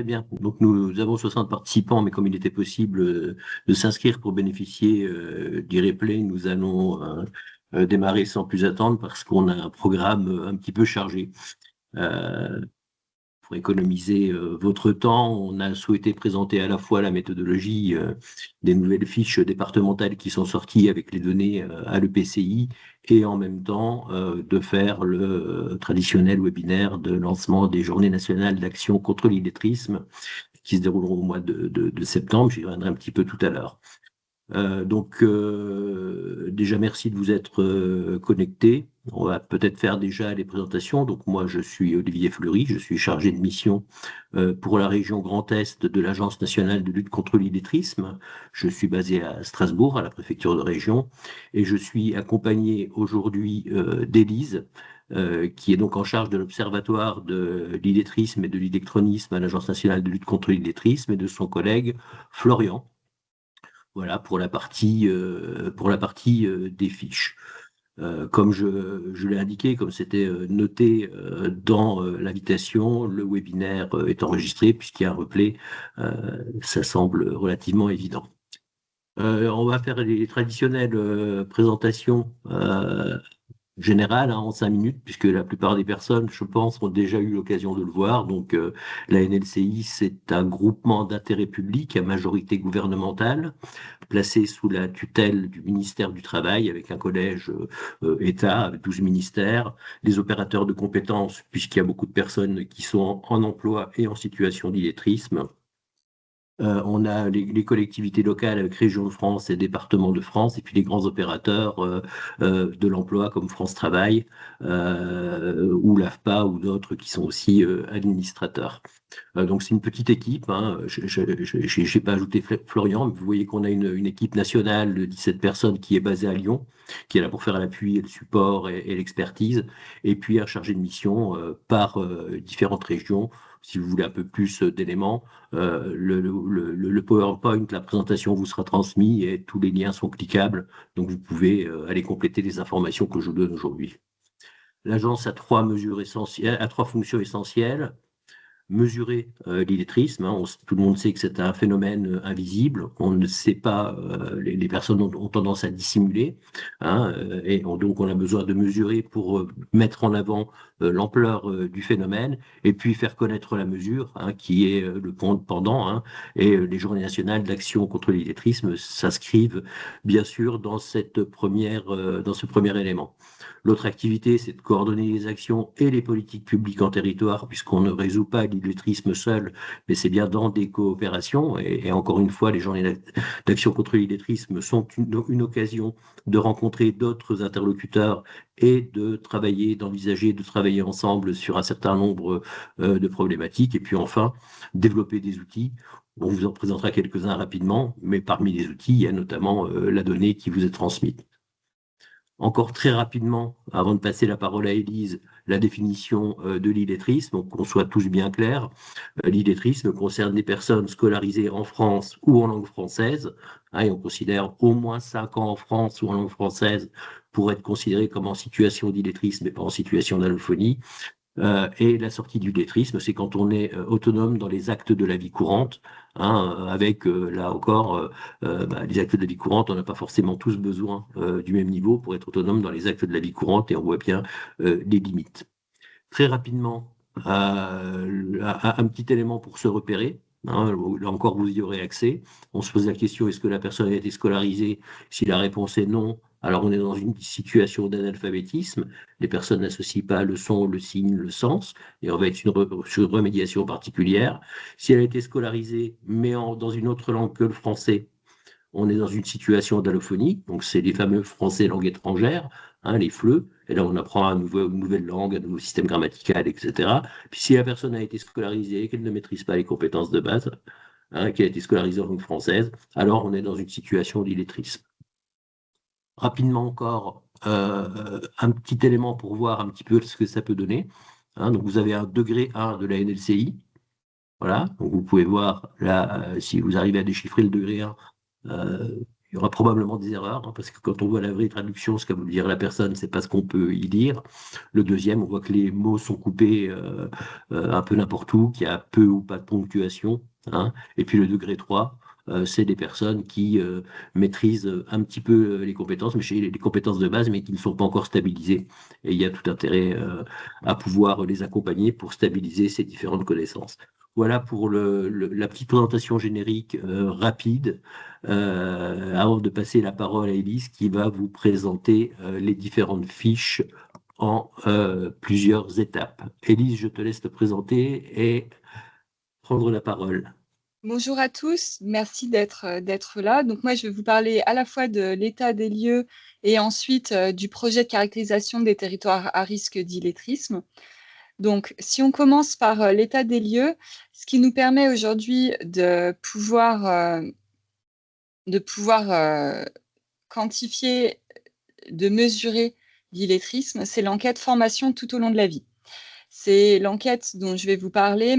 Très bien. Donc nous avons 60 participants, mais comme il était possible de s'inscrire pour bénéficier du replay, nous allons démarrer sans plus attendre parce qu'on a un programme un petit peu chargé. Euh, pour économiser votre temps, on a souhaité présenter à la fois la méthodologie des nouvelles fiches départementales qui sont sorties avec les données à l'EPCI et en même temps de faire le traditionnel webinaire de lancement des Journées nationales d'action contre l'illettrisme qui se dérouleront au mois de septembre. J'y reviendrai un petit peu tout à l'heure. Déjà, merci de vous être connectés. On va peut-être faire déjà les présentations. Donc, moi, je suis Olivier Fleury, je suis chargé de mission pour la région Grand Est de l'Agence nationale de lutte contre l'illettrisme. Je suis basé à Strasbourg, à la préfecture de région, et je suis accompagné aujourd'hui d'Élise, qui est donc en charge de l'Observatoire de l'illettrisme et de l'électronisme à l'Agence nationale de lutte contre l'illettrisme, et de son collègue Florian. Voilà pour la partie, des fiches. Comme je l'ai indiqué, comme c'était noté dans l'invitation, le webinaire est enregistré puisqu'il y a un replay. Ça semble relativement évident. On va faire les traditionnelles présentations générales en 5 minutes, puisque la plupart des personnes, je pense, ont déjà eu l'occasion de le voir. Donc, la NLCI, c'est un groupement d'intérêt public à majorité gouvernementale, placé sous la tutelle du ministère du Travail, avec un collège État, avec 12 ministères, les opérateurs de compétences, puisqu'il y a beaucoup de personnes qui sont en emploi et en situation d'illettrisme. On a les collectivités locales avec Région de France et Département de France, et puis les grands opérateurs de l'emploi comme France Travail ou l'AFPA ou d'autres qui sont aussi administrateurs. Donc c'est une petite équipe, hein. Je n'ai pas ajouté Florian, mais vous voyez qu'on a une équipe nationale de 17 personnes qui est basée à Lyon, qui est là pour faire l'appui et le support et l'expertise, et puis un chargé de mission par différentes régions. Si vous voulez un peu plus d'éléments, le PowerPoint, la présentation vous sera transmise et tous les liens sont cliquables, donc vous pouvez aller compléter les informations que je vous donne aujourd'hui. L'agence a trois fonctions essentielles. Mesurer l'illettrisme, hein. Tout le monde sait que c'est un phénomène invisible. On ne sait pas, les personnes ont tendance à dissimuler, hein, donc on a besoin de mesurer pour mettre en avant l'ampleur du phénomène et puis faire connaître la mesure, hein, qui est le point pendant, hein, et les Journées nationales d'action contre l'illettrisme s'inscrivent bien sûr dans dans ce premier élément. L'autre activité, c'est de coordonner les actions et les politiques publiques en territoire, puisqu'on ne résout pas l'illettrisme seul, mais c'est bien dans des coopérations. Et encore une fois, les journées d'action contre l'illettrisme sont une occasion de rencontrer d'autres interlocuteurs et d'envisager de travailler ensemble sur un certain nombre de problématiques. Et puis enfin, développer des outils. On vous en présentera quelques-uns rapidement, mais parmi les outils, il y a notamment la donnée qui vous est transmise. Encore très rapidement, avant de passer la parole à Élise, la définition de l'illettrisme, donc qu'on soit tous bien clairs. L'illettrisme concerne les personnes scolarisées en France ou en langue française, hein, et on considère au moins 5 ans en France ou en langue française pour être considéré comme en situation d'illettrisme et pas en situation d'allophonie. Et la sortie du lettrisme, c'est quand on est autonome dans les actes de la vie courante, hein, avec, là encore, les actes de la vie courante, on n'a pas forcément tous besoin du même niveau pour être autonome dans les actes de la vie courante, et on voit bien les limites. Très rapidement, un petit élément pour se repérer. Hein, là encore, vous y aurez accès. On se pose la question, est-ce que la personne a été scolarisée? Si la réponse est non, alors on est dans une situation d'analphabétisme. Les personnes n'associent pas le son, le signe, le sens, et on va être sur une remédiation particulière. Si elle a été scolarisée, mais dans une autre langue que le français, on est dans une situation d'allophonie, donc c'est les fameux français langue étrangère, hein, les FLE, et là on apprend une nouvelle langue, un nouveau système grammatical, etc. Puis si la personne a été scolarisée, qu'elle ne maîtrise pas les compétences de base, hein, qu'elle a été scolarisée en langue française, alors on est dans une situation d'illettrisme. Rapidement encore, un petit élément pour voir un petit peu ce que ça peut donner. Hein, donc vous avez un degré 1 de la NLCI. Voilà, donc vous pouvez voir là, si vous arrivez à déchiffrer le degré 1, il y aura probablement des erreurs, hein, parce que quand on voit la vraie traduction, ce qu'a voulu dire la personne, c'est pas ce qu'on peut y lire. Le deuxième, on voit que les mots sont coupés un peu n'importe où, qu'il y a peu ou pas de ponctuation, hein. Et puis le degré 3, c'est des personnes qui maîtrisent un petit peu les compétences, mais chez les compétences de base, mais qui ne sont pas encore stabilisées. Et il y a tout intérêt à pouvoir les accompagner pour stabiliser ces différentes connaissances. Voilà pour la petite présentation générique rapide, avant de passer la parole à Élise qui va vous présenter les différentes fiches en plusieurs étapes. Élise, je te laisse te présenter et prendre la parole. Bonjour à tous, merci d'être là. Donc moi, je vais vous parler à la fois de l'état des lieux et ensuite du projet de caractérisation des territoires à risque d'illettrisme. Donc, si on commence par l'état des lieux, ce qui nous permet aujourd'hui de pouvoir quantifier, de mesurer l'illettrisme, c'est l'enquête formation tout au long de la vie. C'est l'enquête dont je vais vous parler,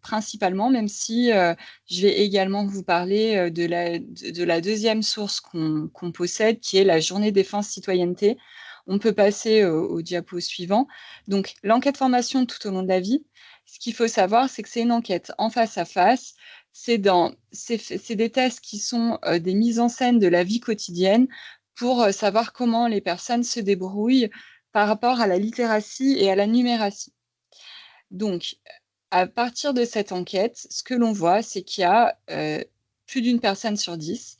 principalement, même si je vais également vous parler de la deuxième source qu'on possède, qui est la journée défense citoyenneté. On peut passer au diapo suivant. Donc, l'enquête formation tout au long de la vie, ce qu'il faut savoir, c'est que c'est une enquête en face à face. C'est des tests qui sont des mises en scène de la vie quotidienne pour savoir comment les personnes se débrouillent par rapport à la littératie et à la numératie. Donc, à partir de cette enquête, ce que l'on voit, c'est qu'il y a plus d'une personne sur 10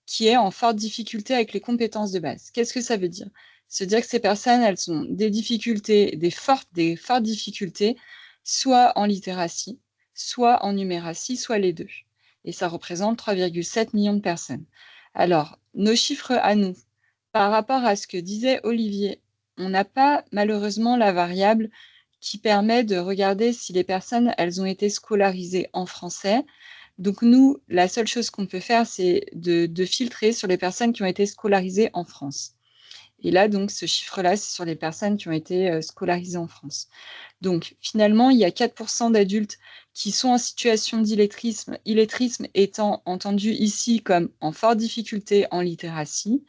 qui est en forte difficulté avec les compétences de base. Qu'est-ce que ça veut dire? Ça veut dire que ces personnes, elles ont des difficultés, des fortes difficultés, soit en littératie, soit en numératie, soit les deux. Et ça représente 3,7 millions de personnes. Alors, nos chiffres à nous, par rapport à ce que disait Olivier, on n'a pas malheureusement la variable qui permet de regarder si les personnes, elles ont été scolarisées en français. Donc nous, la seule chose qu'on peut faire, c'est de filtrer sur les personnes qui ont été scolarisées en France. Et là, donc, ce chiffre-là, c'est sur les personnes qui ont été scolarisées en France. Donc, finalement, il y a 4% d'adultes qui sont en situation d'illettrisme, illettrisme étant entendu ici comme en forte difficulté en littératie.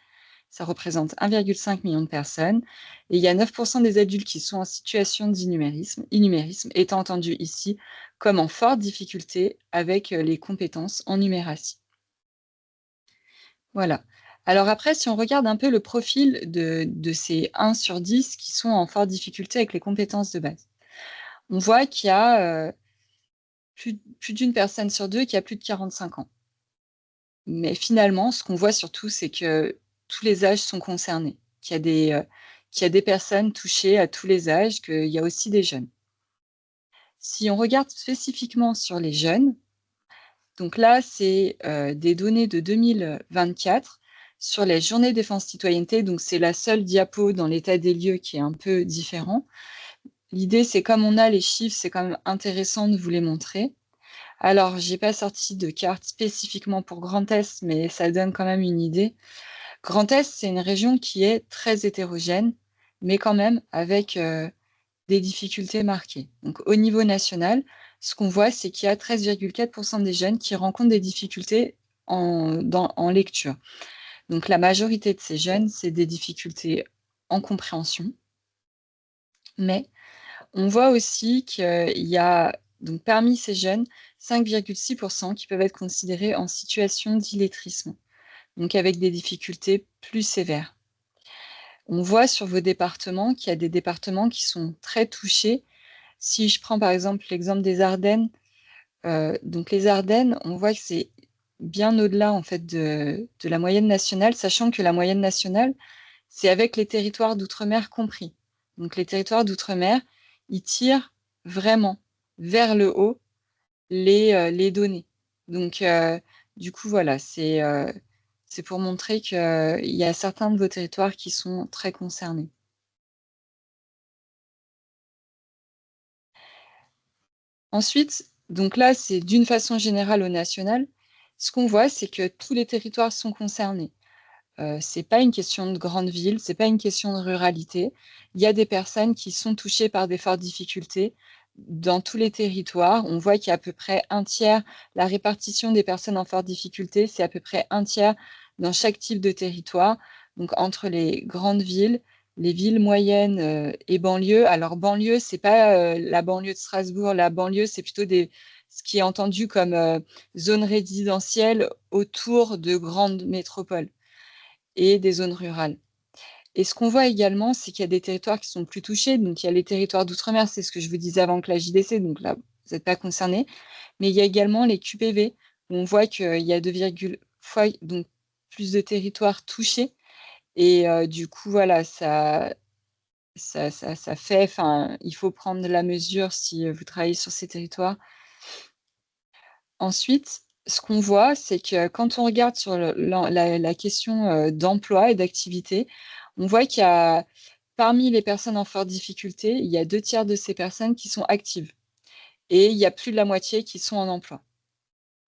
Ça représente 1,5 million de personnes. Et il y a 9% des adultes qui sont en situation d'innumérisme, innumérisme étant entendu ici comme en forte difficulté avec les compétences en numératie. Voilà. Alors après, si on regarde un peu le profil de ces 1 sur 10 qui sont en forte difficulté avec les compétences de base, on voit qu'il y a plus d'une personne sur deux qui a plus de 45 ans. Mais finalement, ce qu'on voit surtout, c'est que tous les âges sont concernés, qu'il y a des personnes touchées à tous les âges, qu'il y a aussi des jeunes. Si on regarde spécifiquement sur les jeunes, donc là, c'est des données de 2024 sur les journées défense citoyenneté. Donc, c'est la seule diapo dans l'état des lieux qui est un peu différent. L'idée, c'est comme on a les chiffres, c'est quand même intéressant de vous les montrer. Alors, j'ai pas sorti de carte spécifiquement pour Grand Est, mais ça donne quand même une idée. Grand Est, c'est une région qui est très hétérogène, mais quand même avec des difficultés marquées. Donc, au niveau national, ce qu'on voit, c'est qu'il y a 13,4% des jeunes qui rencontrent des difficultés en lecture. Donc, la majorité de ces jeunes, c'est des difficultés en compréhension. Mais on voit aussi qu'il y a, donc, parmi ces jeunes, 5,6% qui peuvent être considérés en situation d'illettrisme, donc avec des difficultés plus sévères. On voit sur vos départements qu'il y a des départements qui sont très touchés. Si je prends par exemple l'exemple des Ardennes, donc les Ardennes, on voit que c'est bien au-delà en fait de la moyenne nationale, sachant que la moyenne nationale, c'est avec les territoires d'outre-mer compris. Donc les territoires d'outre-mer, ils tirent vraiment vers le haut les données. Donc du coup, voilà, c'est pour montrer qu'il y a certains de vos territoires qui sont très concernés. Ensuite, donc là, c'est d'une façon générale au national. Ce qu'on voit, c'est que tous les territoires sont concernés. C'est pas une question de grande ville, c'est pas une question de ruralité. Il y a des personnes qui sont touchées par des fortes difficultés dans tous les territoires. On voit qu'il y a à peu près un tiers, la répartition des personnes en forte difficulté, c'est à peu près un tiers dans chaque type de territoire, donc entre les grandes villes, les villes moyennes et banlieues. Alors, banlieue, c'est pas la banlieue de Strasbourg. La banlieue, c'est plutôt ce qui est entendu comme zone résidentielle autour de grandes métropoles et des zones rurales. Et ce qu'on voit également, c'est qu'il y a des territoires qui sont plus touchés. Donc, il y a les territoires d'outre-mer, c'est ce que je vous disais avant que la JDC, donc là, vous n'êtes pas concernés. Mais il y a également les QPV, où on voit qu'il y a 2,5 fois donc, plus de territoires touchés. Et du coup, voilà, ça fait, enfin, il faut prendre la mesure si vous travaillez sur ces territoires. Ensuite, ce qu'on voit, c'est que quand on regarde sur la question d'emploi et d'activité, on voit qu'il y a, parmi les personnes en forte difficulté, il y a 2 tiers de ces personnes qui sont actives. Et il y a plus de la moitié qui sont en emploi.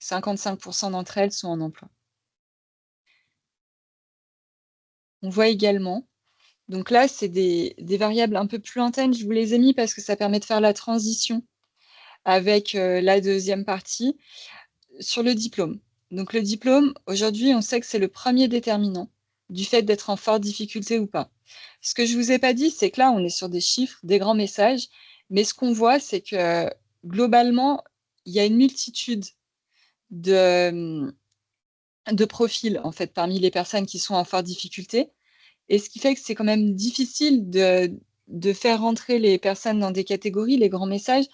55% d'entre elles sont en emploi. On voit également, donc là, c'est des variables un peu plus lointaines, je vous les ai mis parce que ça permet de faire la transition avec la deuxième partie sur le diplôme. Donc le diplôme, aujourd'hui, on sait que c'est le premier déterminant du fait d'être en forte difficulté ou pas. Ce que je ne vous ai pas dit, c'est que là, on est sur des chiffres, des grands messages, mais ce qu'on voit, c'est que globalement, il y a une multitude de profils, en fait, parmi les personnes qui sont en forte difficulté. Et ce qui fait que c'est quand même difficile de faire rentrer les personnes dans des catégories, les grands messages.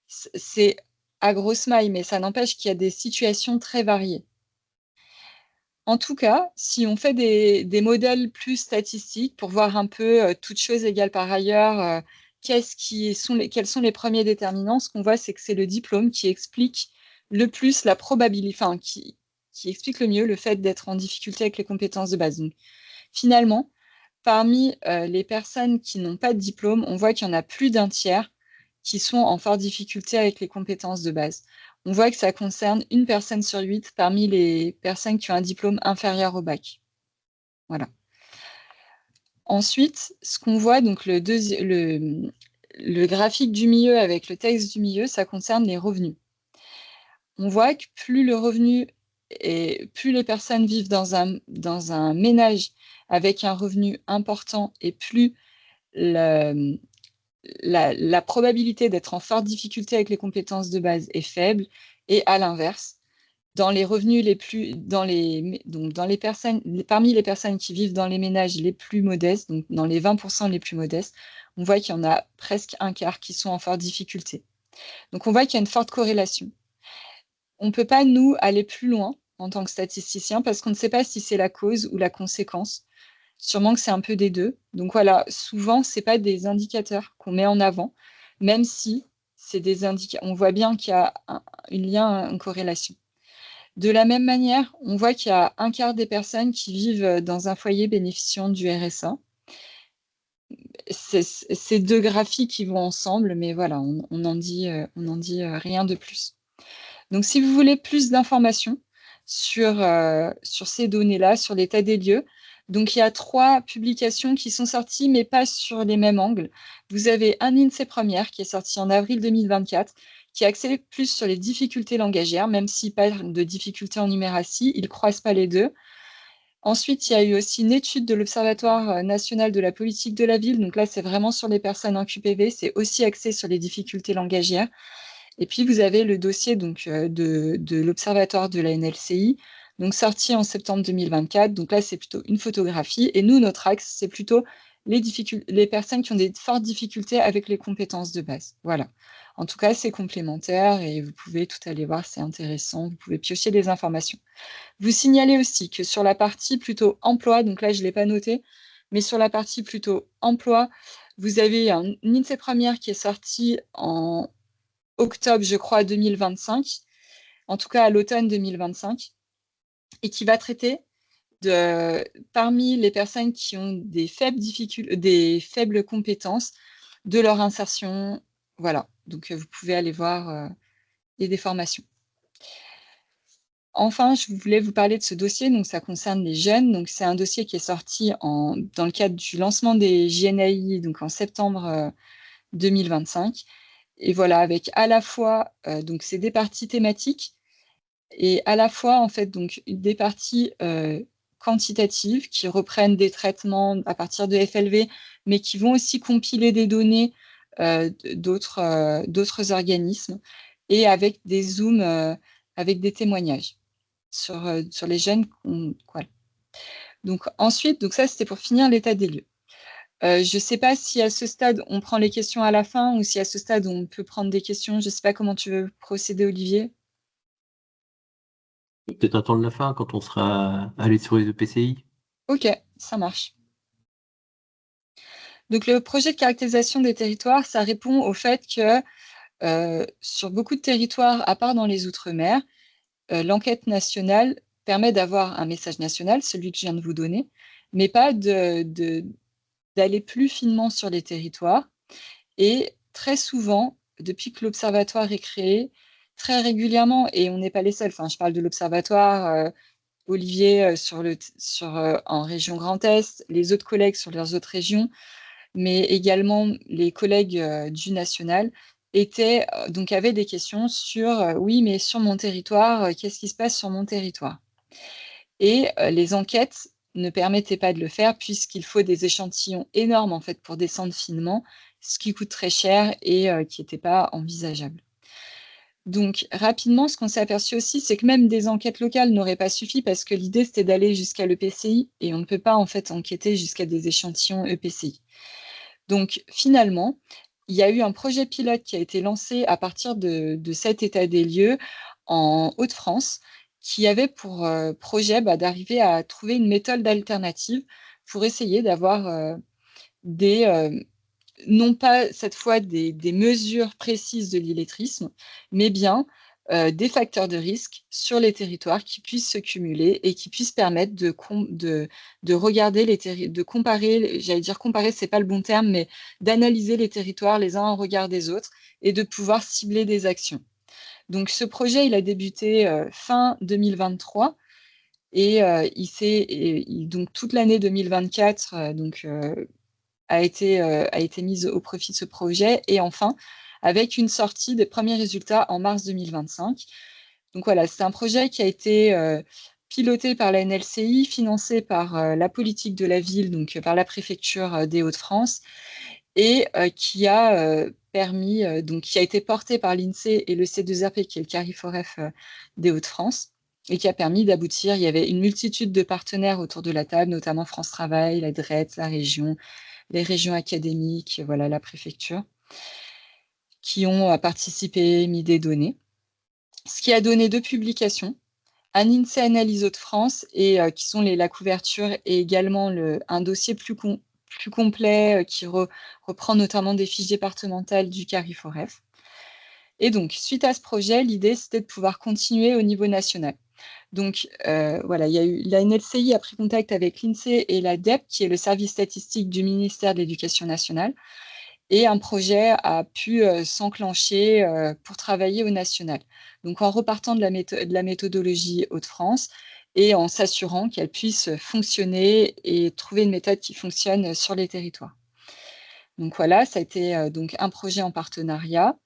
C'est à grosse maille, mais ça n'empêche qu'il y a des situations très variées. En tout cas, si on fait des modèles plus statistiques pour voir un peu, toutes choses égales par ailleurs, quels sont les premiers déterminants, ce qu'on voit, c'est que c'est le diplôme qui explique le plus la probabilité, enfin, qui explique le mieux le fait d'être en difficulté avec les compétences de base. Donc, finalement, parmi les personnes qui n'ont pas de diplôme, on voit qu'il y en a plus d'un tiers qui sont en forte difficulté avec les compétences de base. On voit que ça concerne 1 personne sur 8 parmi les personnes qui ont un diplôme inférieur au bac. Voilà. Ensuite, ce qu'on voit, donc le graphique du milieu avec le texte du milieu, ça concerne les revenus. On voit que plus le revenu et plus les personnes vivent dans un ménage avec un revenu important et plus la probabilité d'être en forte difficulté avec les compétences de base est faible. Et à l'inverse, dans les revenus les plus, parmi les personnes qui vivent dans les ménages les plus modestes, donc dans les 20% les plus modestes, on voit qu'il y en a presque 1/4 qui sont en forte difficulté. Donc on voit qu'il y a une forte corrélation. On ne peut pas, nous, aller plus loin en tant que statisticien parce qu'on ne sait pas si c'est la cause ou la conséquence. Sûrement que c'est un peu des deux. Donc voilà, souvent, ce n'est pas des indicateurs qu'on met en avant, même si c'est des indicateurs. On voit bien qu'il y a une corrélation. De la même manière, on voit qu'il y a 1/4 des personnes qui vivent dans un foyer bénéficiant du RSA. C'est 2 graphiques qui vont ensemble, mais voilà, on n'en dit rien de plus. Donc, si vous voulez plus d'informations sur ces données-là, sur l'état des lieux, donc il y a 3 publications qui sont sorties, mais pas sur les mêmes angles. Vous avez un INSEE Première qui est sorti en avril 2024, qui est axé plus sur les difficultés langagières, même s'il parle de difficultés en numératie, il ne croise pas les deux. Ensuite, il y a eu aussi une étude de l'Observatoire national de la politique de la ville. Donc là, c'est vraiment sur les personnes en QPV. C'est aussi axé sur les difficultés langagières. Et puis, vous avez le dossier donc, de l'Observatoire de la NLCI, donc sorti en septembre 2024. Donc là, c'est plutôt une photographie. Et nous, notre axe, c'est plutôt les personnes qui ont des fortes difficultés avec les compétences de base. Voilà. En tout cas, c'est complémentaire et vous pouvez tout aller voir, c'est intéressant. Vous pouvez piocher des informations. Vous signalez aussi que sur la partie plutôt emploi, donc là, je ne l'ai pas noté, mais sur la partie plutôt emploi, vous avez un INSEE Première qui est sorti en octobre, je crois, 2025, en tout cas à l'automne 2025, et qui va traiter parmi les personnes qui ont des faibles compétences, de leur insertion. Voilà, donc vous pouvez aller voir des formations. Enfin, je voulais vous parler de ce dossier, donc ça concerne les jeunes. Donc c'est un dossier qui est sorti dans le cadre du lancement des JNAI, donc en septembre 2025. Et voilà, avec à la fois, donc c'est des parties thématiques, et à la fois, en fait, donc des parties quantitatives qui reprennent des traitements à partir de FLV, mais qui vont aussi compiler des données d'autres organismes et avec des zooms, avec des témoignages sur les gènes. Voilà. Donc ensuite, donc ça c'était pour finir l'état des lieux. Je ne sais pas si à ce stade on prend les questions à la fin ou si à ce stade on peut prendre des questions. Je ne sais pas comment tu veux procéder, Olivier. Peut-être attendre la fin quand on sera allé sur les EPCI. Ok, ça marche. Donc le projet de caractérisation des territoires, ça répond au fait que sur beaucoup de territoires, à part dans les Outre-mer, l'enquête nationale permet d'avoir un message national, celui que je viens de vous donner, mais pas d'aller plus finement sur les territoires. Et très souvent, depuis que l'Observatoire est créé, très régulièrement, et on n'est pas les seuls, enfin, je parle de l'Observatoire, Olivier en région Grand Est, les autres collègues sur leurs autres régions, mais également les collègues du national, avaient des questions sur oui, mais sur mon territoire, qu'est-ce qui se passe sur mon territoire? Et les enquêtes ne permettaient pas de le faire puisqu'il faut des échantillons énormes en fait pour descendre finement, ce qui coûte très cher et qui n'était pas envisageable. Donc rapidement, ce qu'on s'est aperçu aussi, c'est que même des enquêtes locales n'auraient pas suffi parce que l'idée c'était d'aller jusqu'à l'EPCI et on ne peut pas en fait enquêter jusqu'à des échantillons EPCI. Donc finalement, il y a eu un projet pilote qui a été lancé à partir de cet état des lieux en Hauts-de-France, qui avait pour projet d'arriver à trouver une méthode alternative pour essayer d'avoir non pas cette fois des mesures précises de l'illettrisme, mais bien des facteurs de risque sur les territoires qui puissent se cumuler et qui puissent permettre de regarder de comparer, j'allais dire comparer, c'est pas le bon terme, mais d'analyser les territoires les uns en regard des autres et de pouvoir cibler des actions. Donc ce projet, il a débuté fin 2023 et donc toute l'année 2024 a été mise au profit de ce projet et enfin avec une sortie des premiers résultats en mars 2025. Donc voilà, c'est un projet qui a été piloté par la NLCI, financé par la politique de la ville, donc par la préfecture des Hauts-de-France, et qui a permis, donc qui a été porté par l'INSEE et le C2RP, qui est le CARIFOREF des Hauts-de-France, et qui a permis d'aboutir. Il y avait une multitude de partenaires autour de la table, notamment France Travail, la DRET, la région, les régions académiques, voilà, la préfecture, qui ont participé, mis des données. Ce qui a donné 2 publications, un INSEE Analyse Hauts-de-France, et qui sont la couverture, et également un dossier plus complet qui reprend notamment des fiches départementales du CARIFOREF. Et donc, suite à ce projet, l'idée, c'était de pouvoir continuer au niveau national. Donc, voilà, la NLCI a pris contact avec l'INSEE et la DEP, qui est le service statistique du ministère de l'Éducation nationale, et un projet a pu s'enclencher pour travailler au national. Donc, en repartant de la méthodologie Hauts-de-France et en s'assurant qu'elle puisse fonctionner et trouver une méthode qui fonctionne sur les territoires. Donc voilà, ça a été donc un projet en partenariat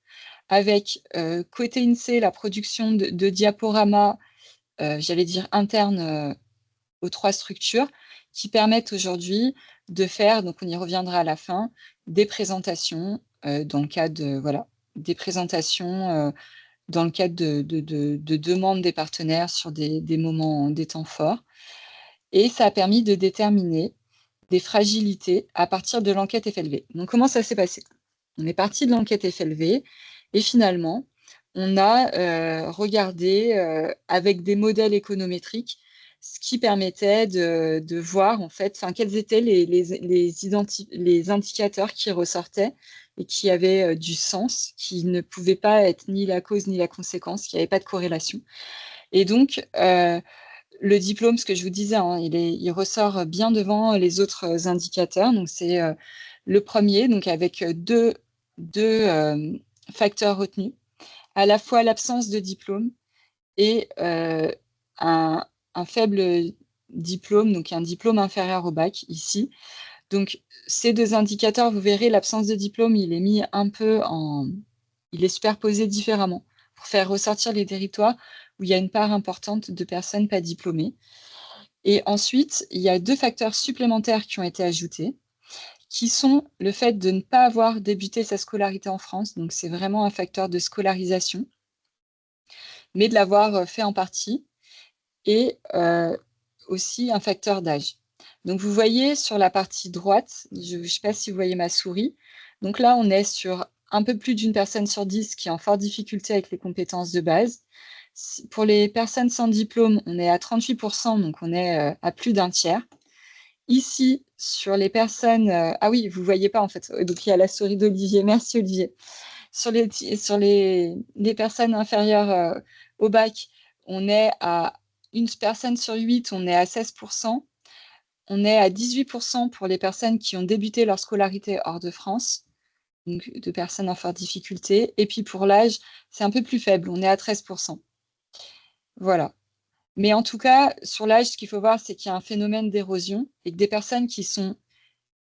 avec côté INSEE la production de diaporamas, j'allais dire internes aux 3 structures, qui permettent aujourd'hui de faire, donc on y reviendra à la fin, des présentations dans le cadre des présentations dans le cadre de demandes des partenaires sur des moments, des temps forts. Et ça a permis de déterminer des fragilités à partir de l'enquête FLV. Donc comment ça s'est passé? On est parti de l'enquête FLV et finalement, on a regardé avec des modèles économétriques ce qui permettait de voir en fait, quels étaient les indicateurs qui ressortaient et qui avaient du sens, qui ne pouvaient pas être ni la cause ni la conséquence, qui n'avaient pas de corrélation. Et donc, le diplôme, ce que je vous disais, il ressort bien devant les autres indicateurs. Donc, c'est le premier, donc avec deux facteurs retenus, à la fois l'absence de diplôme et un faible diplôme, donc un diplôme inférieur au bac ici. Donc, ces 2 indicateurs, vous verrez, l'absence de diplôme, il est mis un peu il est superposé différemment pour faire ressortir les territoires où il y a une part importante de personnes pas diplômées. Et ensuite, il y a 2 facteurs supplémentaires qui ont été ajoutés, qui sont le fait de ne pas avoir débuté sa scolarité en France, donc c'est vraiment un facteur de scolarisation, mais de l'avoir fait en partie, et aussi un facteur d'âge. Donc vous voyez sur la partie droite, je ne sais pas si vous voyez ma souris, donc là on est sur un peu plus d'une personne sur 10 qui est en forte difficulté avec les compétences de base. Pour les personnes sans diplôme, on est à 38%, donc on est à plus d'un tiers. Ici, sur les personnes... ah oui, vous ne voyez pas en fait, donc il y a la souris d'Olivier, merci Olivier. Sur les personnes inférieures au bac, on est à une personne sur 8, on est à 16%. On est à 18% pour les personnes qui ont débuté leur scolarité hors de France, donc de personnes en forte difficulté. Et puis pour l'âge, c'est un peu plus faible, on est à 13%. Voilà. Mais en tout cas, sur l'âge, ce qu'il faut voir, c'est qu'il y a un phénomène d'érosion et que des personnes qui ne sont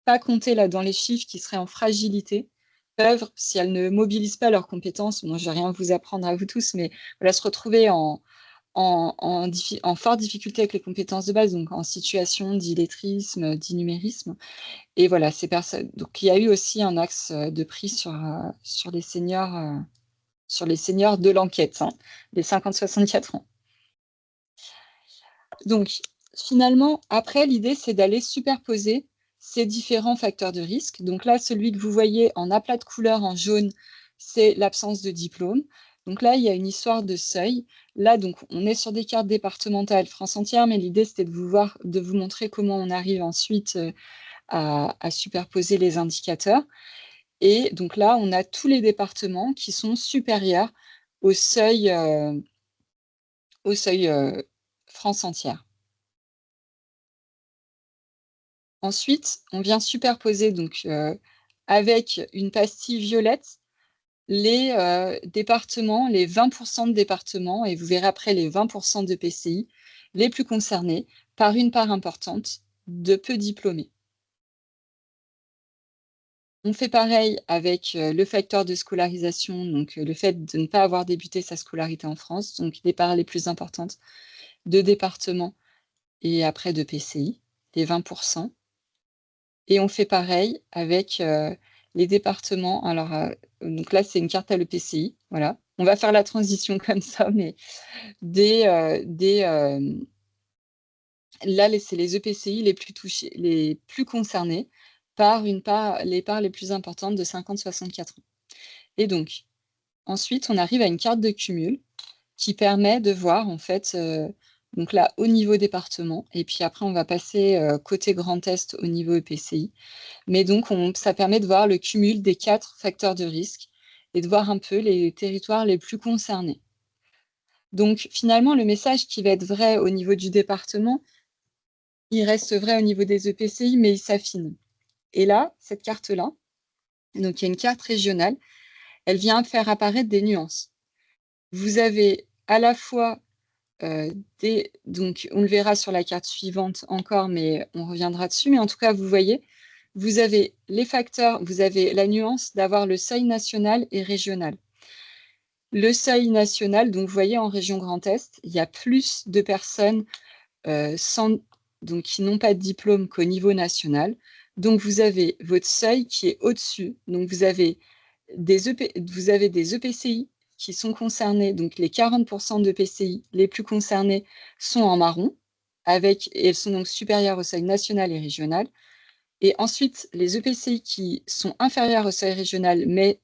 pas comptées là dans les chiffres, qui seraient en fragilité, peuvent, si elles ne mobilisent pas leurs compétences, moi je ne vais rien vous apprendre à vous tous, mais voilà, se retrouver en forte difficulté avec les compétences de base, donc en situation d'illettrisme, d'innumérisme. Et voilà, ces personnes. Donc il y a eu aussi un axe de prix sur les seniors de l'enquête, hein, les 50-64 ans. Donc finalement, après, l'idée, c'est d'aller superposer ces différents facteurs de risque. Donc là, celui que vous voyez en aplat de couleur en jaune, c'est l'absence de diplôme. Donc là, il y a une histoire de seuil. Là, donc, on est sur des cartes départementales France entière, mais l'idée, c'était de vous montrer comment on arrive ensuite à superposer les indicateurs. Et donc là, on a tous les départements qui sont supérieurs au seuil France entière. Ensuite, on vient superposer donc avec une pastille violette les départements, les 20% de départements, et vous verrez après les 20% de PCI, les plus concernés par une part importante de peu diplômés. On fait pareil avec le facteur de scolarisation, donc le fait de ne pas avoir débuté sa scolarité en France, donc les parts les plus importantes de départements et après de PCI, les 20%. Et on fait pareil avec les départements. Alors, donc là, c'est une carte à l'EPCI. Voilà. On va faire la transition comme ça, mais là, c'est les EPCI les plus touchés, les plus concernés par les parts les plus importantes de 50-64 ans. Et donc, ensuite, on arrive à une carte de cumul qui permet de voir, en fait, donc là, au niveau département, et puis après, on va passer côté Grand Est au niveau EPCI. Mais donc, ça permet de voir le cumul des 4 facteurs de risque et de voir un peu les territoires les plus concernés. Donc, finalement, le message qui va être vrai au niveau du département, il reste vrai au niveau des EPCI, mais il s'affine. Et là, cette carte-là, donc il y a une carte régionale, elle vient faire apparaître des nuances. Vous avez à la fois donc on le verra sur la carte suivante encore, mais on reviendra dessus, mais en tout cas, vous voyez, vous avez les facteurs, vous avez la nuance d'avoir le seuil national et régional. Le seuil national, donc vous voyez en région Grand Est, il y a plus de personnes donc, qui n'ont pas de diplôme qu'au niveau national. Donc vous avez votre seuil qui est au-dessus. Donc vous avez des EPCI qui sont concernés, donc les 40% de PCI les plus concernés sont en marron, et elles sont donc supérieures au seuil national et régional. Et ensuite, les EPCI qui sont inférieurs au seuil régional, mais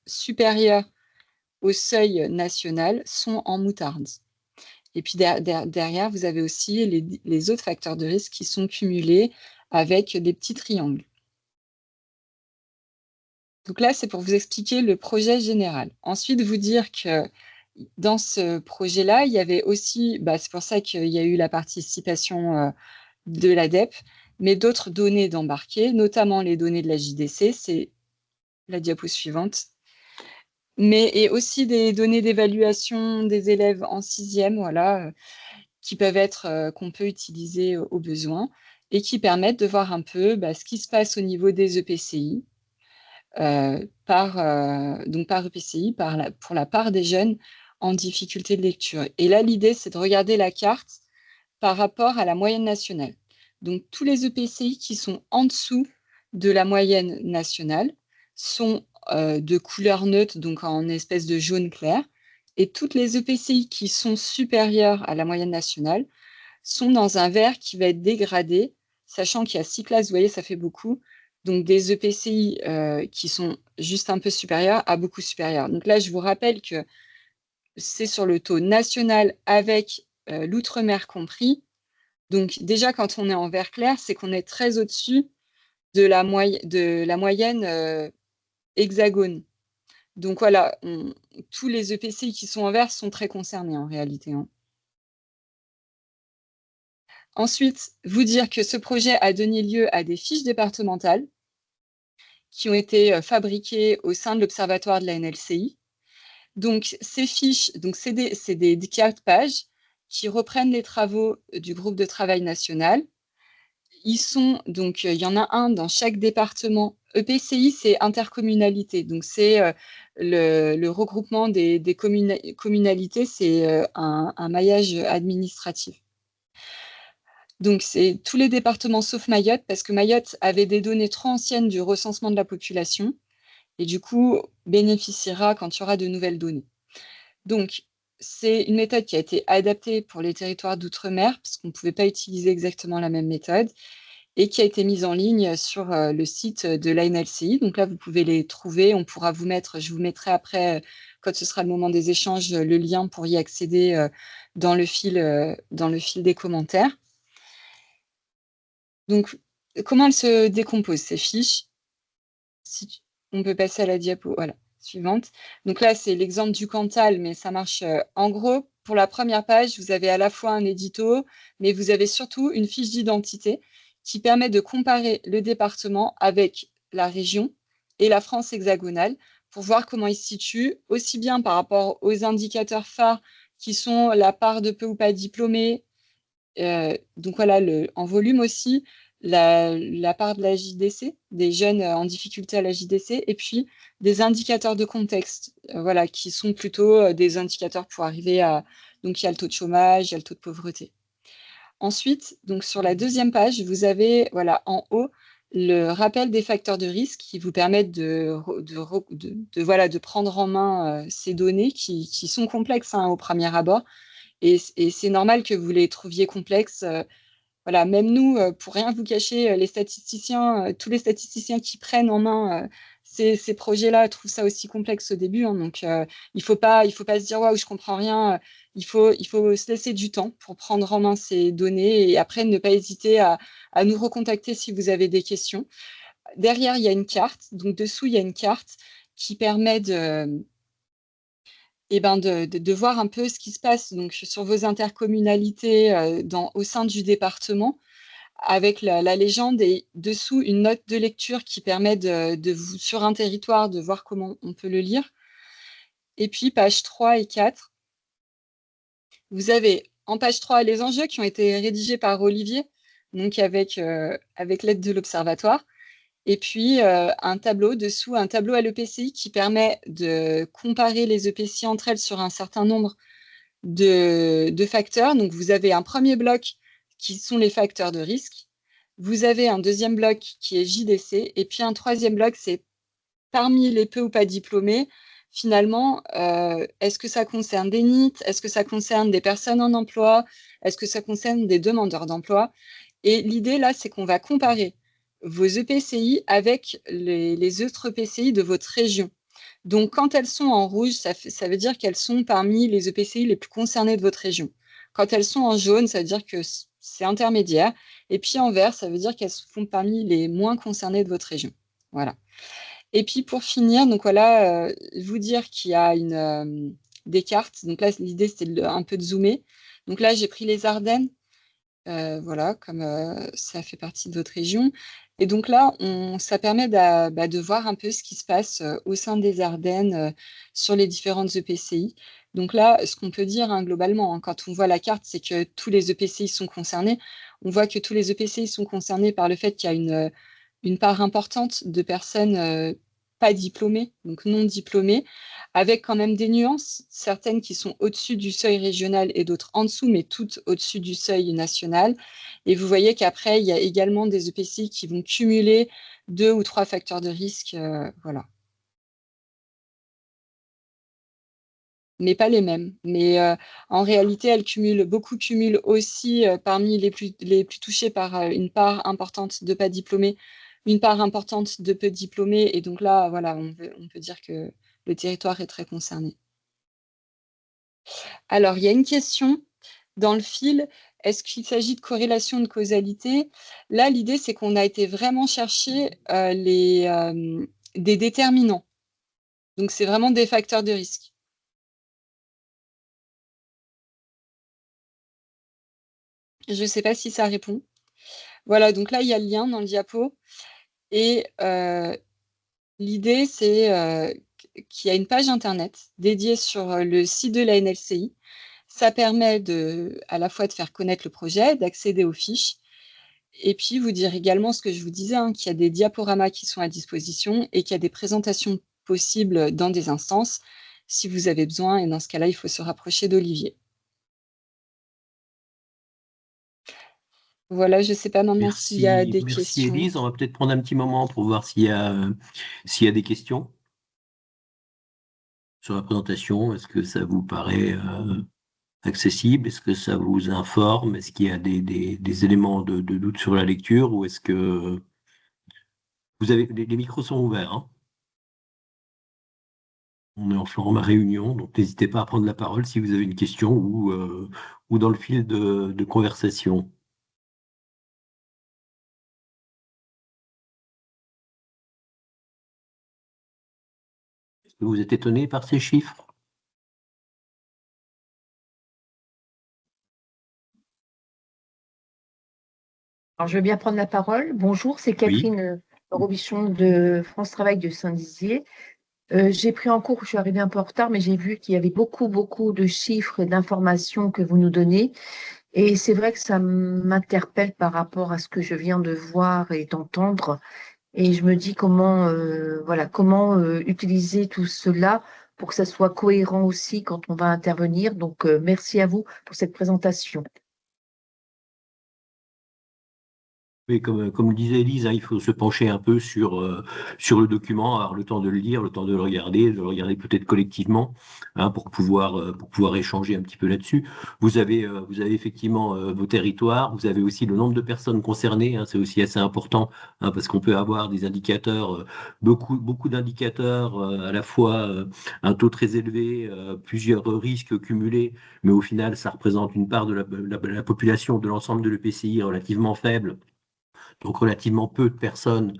supérieurs au seuil national, sont en moutarde. Et puis derrière, vous avez aussi les autres facteurs de risque qui sont cumulés avec des petits triangles. Donc là, c'est pour vous expliquer le projet général. Ensuite, vous dire que dans ce projet-là, il y avait aussi, c'est pour ça qu'il y a eu la participation de l'ADEP, mais d'autres données d'embarquer, notamment les données de la JDC, c'est la diapo suivante, et aussi des données d'évaluation des élèves en 6e, voilà, qui peuvent être, qu'on peut utiliser au besoin, et qui permettent de voir un peu ce qui se passe au niveau des EPCI, par EPCI, pour la part des jeunes en difficulté de lecture. Et là, l'idée, c'est de regarder la carte par rapport à la moyenne nationale. Donc, tous les EPCI qui sont en dessous de la moyenne nationale sont de couleur neutre, donc en espèce de jaune clair, et toutes les EPCI qui sont supérieures à la moyenne nationale sont dans un vert qui va être dégradé, sachant qu'il y a 6 classes, vous voyez, ça fait beaucoup. Donc, des EPCI qui sont juste un peu supérieurs à beaucoup supérieurs. Donc là, je vous rappelle que c'est sur le taux national avec l'outre-mer compris. Donc, déjà, quand on est en vert clair, c'est qu'on est très au-dessus de la moyenne hexagone. Donc, voilà, tous les EPCI qui sont en vert sont très concernés en réalité. Hein. Ensuite, vous dire que ce projet a donné lieu à des fiches départementales qui ont été fabriquées au sein de l'Observatoire de la NLCI. Donc, ces fiches, c'est des 4 pages qui reprennent les travaux du groupe de travail national. Il y en a un dans chaque département. EPCI, c'est intercommunalité. Donc, c'est le regroupement des communalités, c'est un maillage administratif. Donc, c'est tous les départements sauf Mayotte, parce que Mayotte avait des données trop anciennes du recensement de la population et du coup bénéficiera quand il y aura de nouvelles données. Donc, c'est une méthode qui a été adaptée pour les territoires d'outre-mer, parce qu'on ne pouvait pas utiliser exactement la même méthode, et qui a été mise en ligne sur le site de l'ANLCI. Donc là, vous pouvez les trouver. On pourra vous mettre, je vous mettrai après, quand ce sera le moment des échanges, le lien pour y accéder dans le fil des commentaires. Donc, comment elles se décomposent, ces fiches? On peut passer à la diapo, voilà, suivante. Donc là, c'est l'exemple du Cantal, mais ça marche en gros. Pour la première page, vous avez à la fois un édito, mais vous avez surtout une fiche d'identité qui permet de comparer le département avec la région et la France hexagonale pour voir comment il se situe, aussi bien par rapport aux indicateurs phares qui sont la part de peu ou pas diplômés, donc voilà, en volume aussi, la part de la JDC, des jeunes en difficulté à la JDC, et puis des indicateurs de contexte, voilà, qui sont plutôt des indicateurs pour arriver à... Donc, il y a le taux de chômage, il y a le taux de pauvreté. Ensuite, donc sur la deuxième page, vous avez, voilà, en haut, le rappel des facteurs de risque qui vous permettent de prendre en main ces données qui sont complexes hein, au premier abord. Et c'est normal que vous les trouviez complexes. Voilà, même nous, pour rien vous cacher, les statisticiens, tous les statisticiens qui prennent en main ces projets-là trouvent ça aussi complexe au début. Hein, donc, il faut pas se dire waouh, je comprends rien. Il faut se laisser du temps pour prendre en main ces données et après ne pas hésiter à nous recontacter si vous avez des questions. Derrière, il y a une carte. Donc, dessous, il y a une carte qui permet de voir un peu ce qui se passe donc, sur vos intercommunalités au sein du département, avec la légende et dessous une note de lecture qui permet sur un territoire de voir comment on peut le lire. Et puis, pages 3 et 4, vous avez en page 3 les enjeux qui ont été rédigés par Olivier, donc avec l'aide de l'Observatoire. Et puis, un tableau dessous, un tableau à l'EPCI qui permet de comparer les EPCI entre elles sur un certain nombre de facteurs. Donc, vous avez un premier bloc qui sont les facteurs de risque. Vous avez un deuxième bloc qui est JDC. Et puis, un troisième bloc, c'est parmi les peu ou pas diplômés, finalement, est-ce que ça concerne des NEET? Est-ce que ça concerne des personnes en emploi? Est-ce que ça concerne des demandeurs d'emploi? Et l'idée, là, c'est qu'on va comparer vos EPCI avec les autres EPCI de votre région. Donc, quand elles sont en rouge, ça veut dire qu'elles sont parmi les EPCI les plus concernés de votre région. Quand elles sont en jaune, ça veut dire que c'est intermédiaire. Et puis en vert, ça veut dire qu'elles font parmi les moins concernés de votre région. Voilà. Et puis pour finir, donc voilà, vous dire qu'il y a des cartes. Donc là, l'idée, c'était un peu de zoomer. Donc là, j'ai pris les Ardennes. Voilà, comme ça fait partie de votre région. Et donc là, ça permet de voir un peu ce qui se passe au sein des Ardennes sur les différentes EPCI. Donc là, ce qu'on peut dire hein, globalement, hein, quand on voit la carte, c'est que tous les EPCI sont concernés. On voit que tous les EPCI sont concernés par le fait qu'il y a une part importante de personnes pas diplômés, donc non diplômés, avec quand même des nuances, certaines qui sont au-dessus du seuil régional et d'autres en dessous, mais toutes au-dessus du seuil national. Et vous voyez qu'après, il y a également des EPCI qui vont cumuler 2 ou 3 facteurs de risque, voilà. Mais pas les mêmes. Mais en réalité, beaucoup cumulent aussi parmi les plus touchés par une part importante de pas diplômés, une part importante de peu diplômés. Et donc là, voilà, on peut dire que le territoire est très concerné. Alors, il y a une question dans le fil. Est-ce qu'il s'agit de corrélation, de causalité? Là, l'idée, c'est qu'on a été vraiment chercher des déterminants. Donc, c'est vraiment des facteurs de risque. Je ne sais pas si ça répond. Voilà, donc là, il y a le lien dans le diapo. Et l'idée, c'est qu'il y a une page Internet dédiée sur le site de la NLCI. Ça permet à la fois de faire connaître le projet, d'accéder aux fiches, et puis vous dire également ce que je vous disais, hein, qu'il y a des diaporamas qui sont à disposition et qu'il y a des présentations possibles dans des instances, si vous avez besoin. Et dans ce cas-là, il faut se rapprocher d'Olivier. Voilà, je ne sais pas maintenant s'il y a des Merci questions. Élise. On va peut-être prendre un petit moment pour voir s'il y a des questions sur la présentation. Est-ce que ça vous paraît accessible? Est-ce que ça vous informe? Est-ce qu'il y a des éléments de doute sur la lecture? Ou est-ce que les micros sont ouverts, hein? On est en format réunion, donc n'hésitez pas à prendre la parole si vous avez une question ou dans le fil de conversation. Est-ce que vous êtes étonné par ces chiffres? Alors, je veux bien prendre la parole. Bonjour, c'est Catherine Robichon de France Travail de Saint-Dizier. J'ai pris en cours, je suis arrivée un peu en retard, mais j'ai vu qu'il y avait beaucoup de chiffres et d'informations que vous nous donnez. Et c'est vrai que ça m'interpelle par rapport à ce que je viens de voir et d'entendre. Et je me dis comment utiliser tout cela pour que ça soit cohérent aussi quand on va intervenir. Donc, merci à vous pour cette présentation. Oui, comme le disait Elise, hein, il faut se pencher un peu sur le document, avoir le temps de le lire, le temps de le regarder peut-être collectivement, hein, pour pouvoir échanger un petit peu là-dessus. Vous avez effectivement vos territoires, vous avez aussi le nombre de personnes concernées, hein, c'est aussi assez important, hein, parce qu'on peut avoir des indicateurs, beaucoup d'indicateurs, à la fois un taux très élevé, plusieurs risques cumulés, mais au final, ça représente une part de la population de l'ensemble de l'EPCI relativement faible. Donc relativement peu de personnes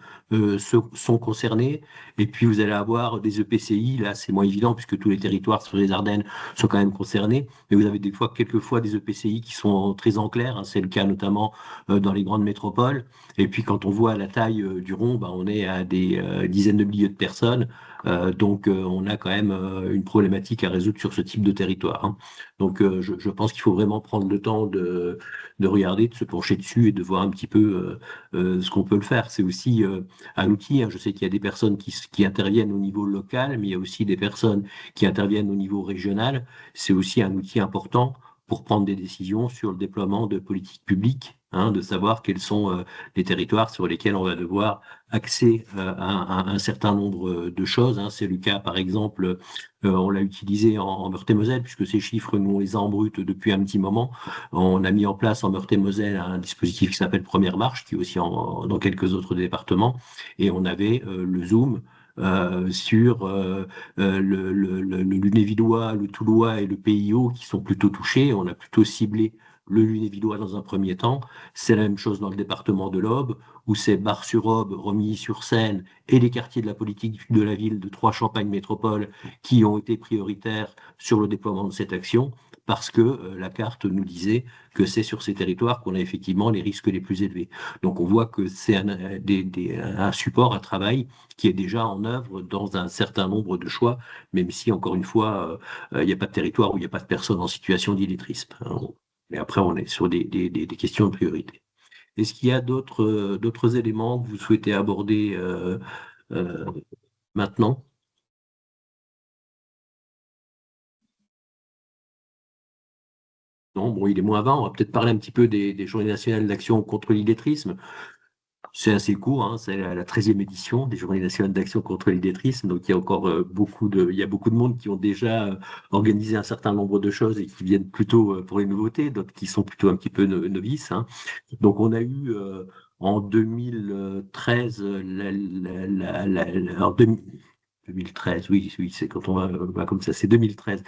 sont concernées. Et puis vous allez avoir des EPCI, là c'est moins évident puisque tous les territoires sur les Ardennes sont quand même concernés. Mais vous avez quelquefois des EPCI qui sont très en clair, hein, c'est le cas notamment dans les grandes métropoles. Et puis quand on voit la taille du rond, bah, on est à des dizaines de milliers de personnes. Donc on a quand même une problématique à résoudre sur ce type de territoire, hein. Donc je pense qu'il faut vraiment prendre le temps de regarder, de se pencher dessus et de voir un petit peu ce qu'on peut le faire. C'est aussi un outil, hein. Je sais qu'il y a des personnes qui interviennent au niveau local, mais il y a aussi des personnes qui interviennent au niveau régional. C'est aussi un outil important pour prendre des décisions sur le déploiement de politiques publiques, hein, de savoir quels sont les territoires sur lesquels on va devoir axer un certain nombre de choses, hein. C'est le cas, par exemple, on l'a utilisé en Meurthe-et-Moselle, puisque ces chiffres, nous, on les a en brut depuis un petit moment. On a mis en place en Meurthe-et-Moselle un dispositif qui s'appelle Première Marche, qui est aussi dans quelques autres départements, et on avait le Zoom sur le Lunévillois, le Toulois et le PIO qui sont plutôt touchés. On a plutôt ciblé le Lunévillois dans un premier temps. C'est la même chose dans le département de l'Aube, où c'est Bar-sur-Aube, Romilly-sur-Seine et les quartiers de la politique de la ville de Troyes-Champagne Métropole qui ont été prioritaires sur le déploiement de cette action, parce que la carte nous disait que c'est sur ces territoires qu'on a effectivement les risques les plus élevés. Donc on voit que c'est un support, un travail qui est déjà en œuvre dans un certain nombre de choix, même si, encore une fois, il n'y a pas de territoire où il n'y a pas de personnes en situation d'illettrisme, hein. Mais après, on est sur des questions de priorité. Est-ce qu'il y a d'autres éléments que vous souhaitez aborder maintenant. Non, bon, il est moins 20. On va peut-être parler un petit peu des Journées nationales d'action contre l'illettrisme. C'est assez court, hein, c'est la 13e édition des Journées nationales d'action contre l'illettrisme. Donc, il y a encore il y a beaucoup de monde qui ont déjà organisé un certain nombre de choses et qui viennent plutôt pour les nouveautés, d'autres qui sont plutôt un petit peu novices, hein. Donc, on a eu en 2013, en 2013, oui, oui, c'est quand on va comme ça, c'est 2013.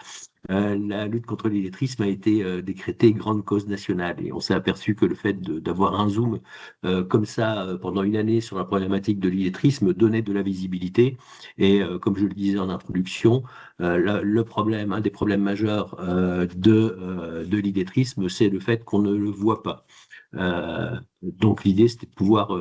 La lutte contre l'illettrisme a été décrétée grande cause nationale et on s'est aperçu que le fait d'avoir un zoom comme ça pendant une année sur la problématique de l'illettrisme donnait de la visibilité et comme je le disais en introduction, le problème, un des problèmes majeurs de l'illettrisme, c'est le fait qu'on ne le voit pas. Donc l'idée, c'était de pouvoir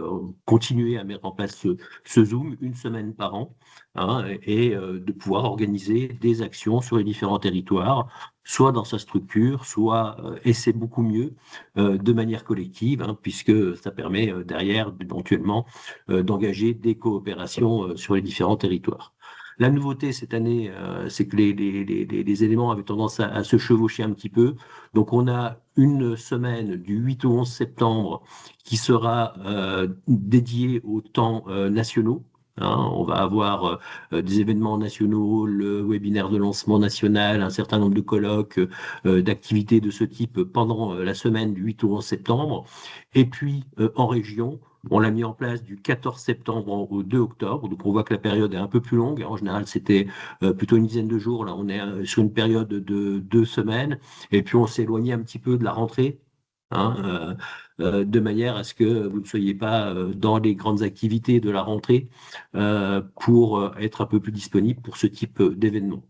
continuer à mettre en place ce Zoom une semaine par an, hein, et de pouvoir organiser des actions sur les différents territoires, soit dans sa structure, soit, et c'est beaucoup mieux, de manière collective, hein, puisque ça permet derrière éventuellement d'engager des coopérations sur les différents territoires. La nouveauté cette année, c'est que les éléments avaient tendance à se chevaucher un petit peu. Donc, on a une semaine du 8 au 11 septembre qui sera dédiée aux temps nationaux. Hein, on va avoir des événements nationaux, le webinaire de lancement national, un certain nombre de colloques, d'activités de ce type pendant la semaine du 8 au 11 septembre. Et puis, en région, on l'a mis en place du 14 septembre au 2 octobre, donc on voit que la période est un peu plus longue. En général, c'était plutôt une dizaine de jours. Là, on est sur une période de 2 semaines. Et puis, on s'est éloigné un petit peu de la rentrée, hein, de manière à ce que vous ne soyez pas dans les grandes activités de la rentrée pour être un peu plus disponible pour ce type d'événement.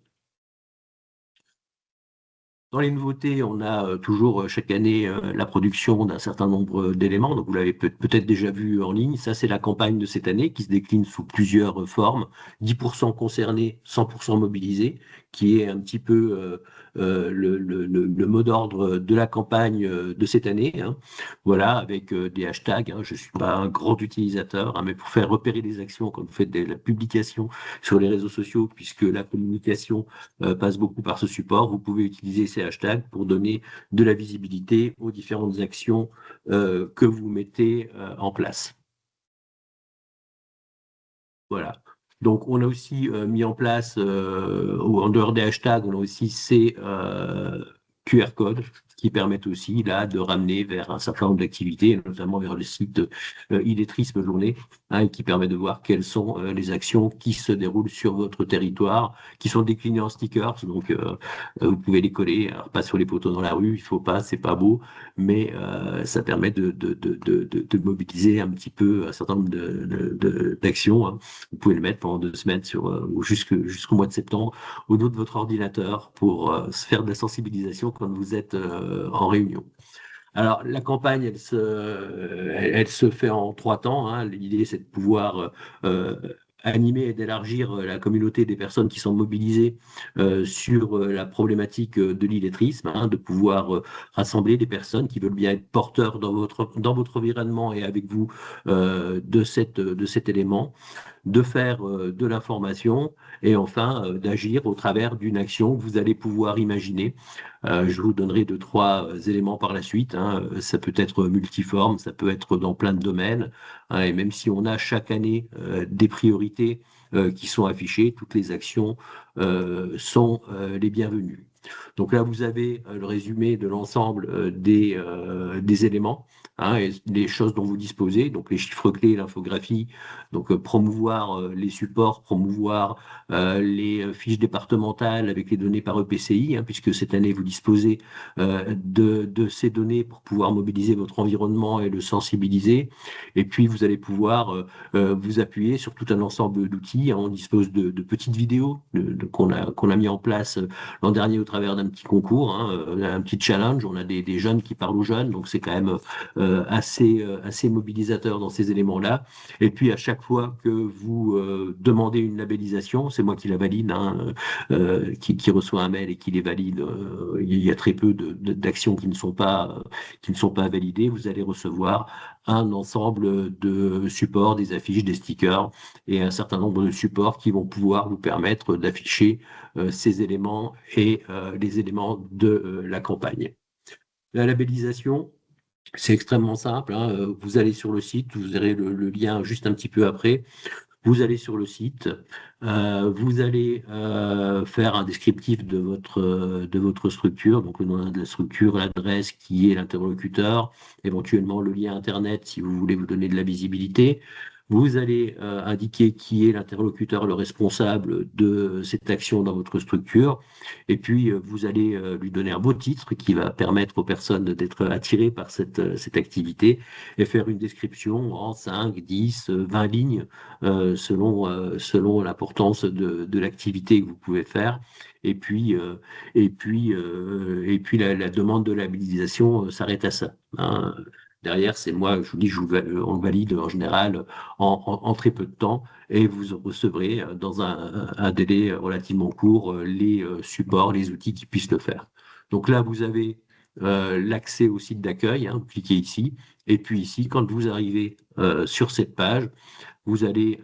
Dans les nouveautés, on a toujours chaque année la production d'un certain nombre d'éléments. Donc, vous l'avez peut-être déjà vu en ligne. Ça, c'est la campagne de cette année qui se décline sous plusieurs formes. 10% concernés, 100% mobilisés, qui est un petit peu le mot d'ordre de la campagne de cette année, hein. Voilà, avec des hashtags, hein. Je ne suis pas un grand utilisateur, hein, mais pour faire repérer les actions quand vous faites de la publication sur les réseaux sociaux, puisque la communication passe beaucoup par ce support, vous pouvez utiliser ces hashtags pour donner de la visibilité aux différentes actions que vous mettez en place. Voilà. Donc, on a aussi mis en place, en dehors des hashtags, on a aussi ces QR codes qui permettent aussi là de ramener vers un certain nombre d'activités, notamment vers le site Illettrisme Journée, hein, qui permet de voir quelles sont les actions qui se déroulent sur votre territoire, qui sont déclinées en stickers. Donc, vous pouvez les coller, alors, pas sur les poteaux dans la rue, il faut pas, c'est pas beau, mais ça permet de mobiliser un petit peu un certain nombre d'actions, hein. Vous pouvez le mettre pendant 2 semaines jusqu'au mois de septembre au dos de votre ordinateur pour se faire de la sensibilisation quand vous êtes en réunion. Alors, la campagne, elle se fait en 3 temps, hein. L'idée, c'est de pouvoir animer et d'élargir la communauté des personnes qui sont mobilisées sur la problématique de l'illettrisme, hein, de pouvoir rassembler des personnes qui veulent bien être porteurs dans votre environnement et avec vous de cet élément, de faire de l'information et enfin d'agir au travers d'une action que vous allez pouvoir imaginer. Je vous donnerai 2, 3 éléments par la suite, hein. Ça peut être multiforme, ça peut être dans plein de domaines, hein, et même si on a chaque année des priorités qui sont affichées, toutes les actions sont les bienvenues. Donc là, vous avez le résumé de l'ensemble des éléments, hein, et les choses dont vous disposez, donc les chiffres clés, l'infographie, donc promouvoir les supports, promouvoir les fiches départementales avec les données par EPCI, hein, puisque cette année, vous disposez de ces données pour pouvoir mobiliser votre environnement et le sensibiliser. Et puis, vous allez pouvoir vous appuyer sur tout un ensemble d'outils, hein. On dispose de petites vidéos qu'on a mis en place l'an dernier au travers d'un petit concours, hein, un petit challenge. On a des jeunes qui parlent aux jeunes, donc c'est quand même assez mobilisateur dans ces éléments-là. Et puis à chaque fois que vous demandez une labellisation, c'est moi qui la valide, hein, qui reçoit un mail et qui les valide. Il y a très peu d'actions qui ne sont pas validées. Vous allez recevoir un ensemble de supports, des affiches, des stickers et un certain nombre de supports qui vont pouvoir vous permettre d'afficher ces éléments et les éléments de la campagne. La labellisation, c'est extrêmement simple, hein. Vous allez sur le site, vous aurez le lien juste un petit peu après. Vous allez sur le site, vous allez faire un descriptif de votre structure, donc le nom de la structure, l'adresse, qui est l'interlocuteur, éventuellement le lien Internet si vous voulez vous donner de la visibilité. Vous allez indiquer qui est l'interlocuteur, le responsable de cette action dans votre structure. Et puis, vous allez lui donner un beau titre qui va permettre aux personnes d'être attirées par cette activité et faire une description en 5, 10, 20 lignes selon l'importance de l'activité que vous pouvez faire. Et puis la demande de labellisation s'arrête à ça, hein. Derrière, c'est moi, je vous dis, on le valide en général en très peu de temps et vous recevrez dans un délai relativement court les supports, les outils qui puissent le faire. Donc là, vous avez l'accès au site d'accueil, hein, vous cliquez ici, et puis ici, quand vous arrivez sur cette page, vous allez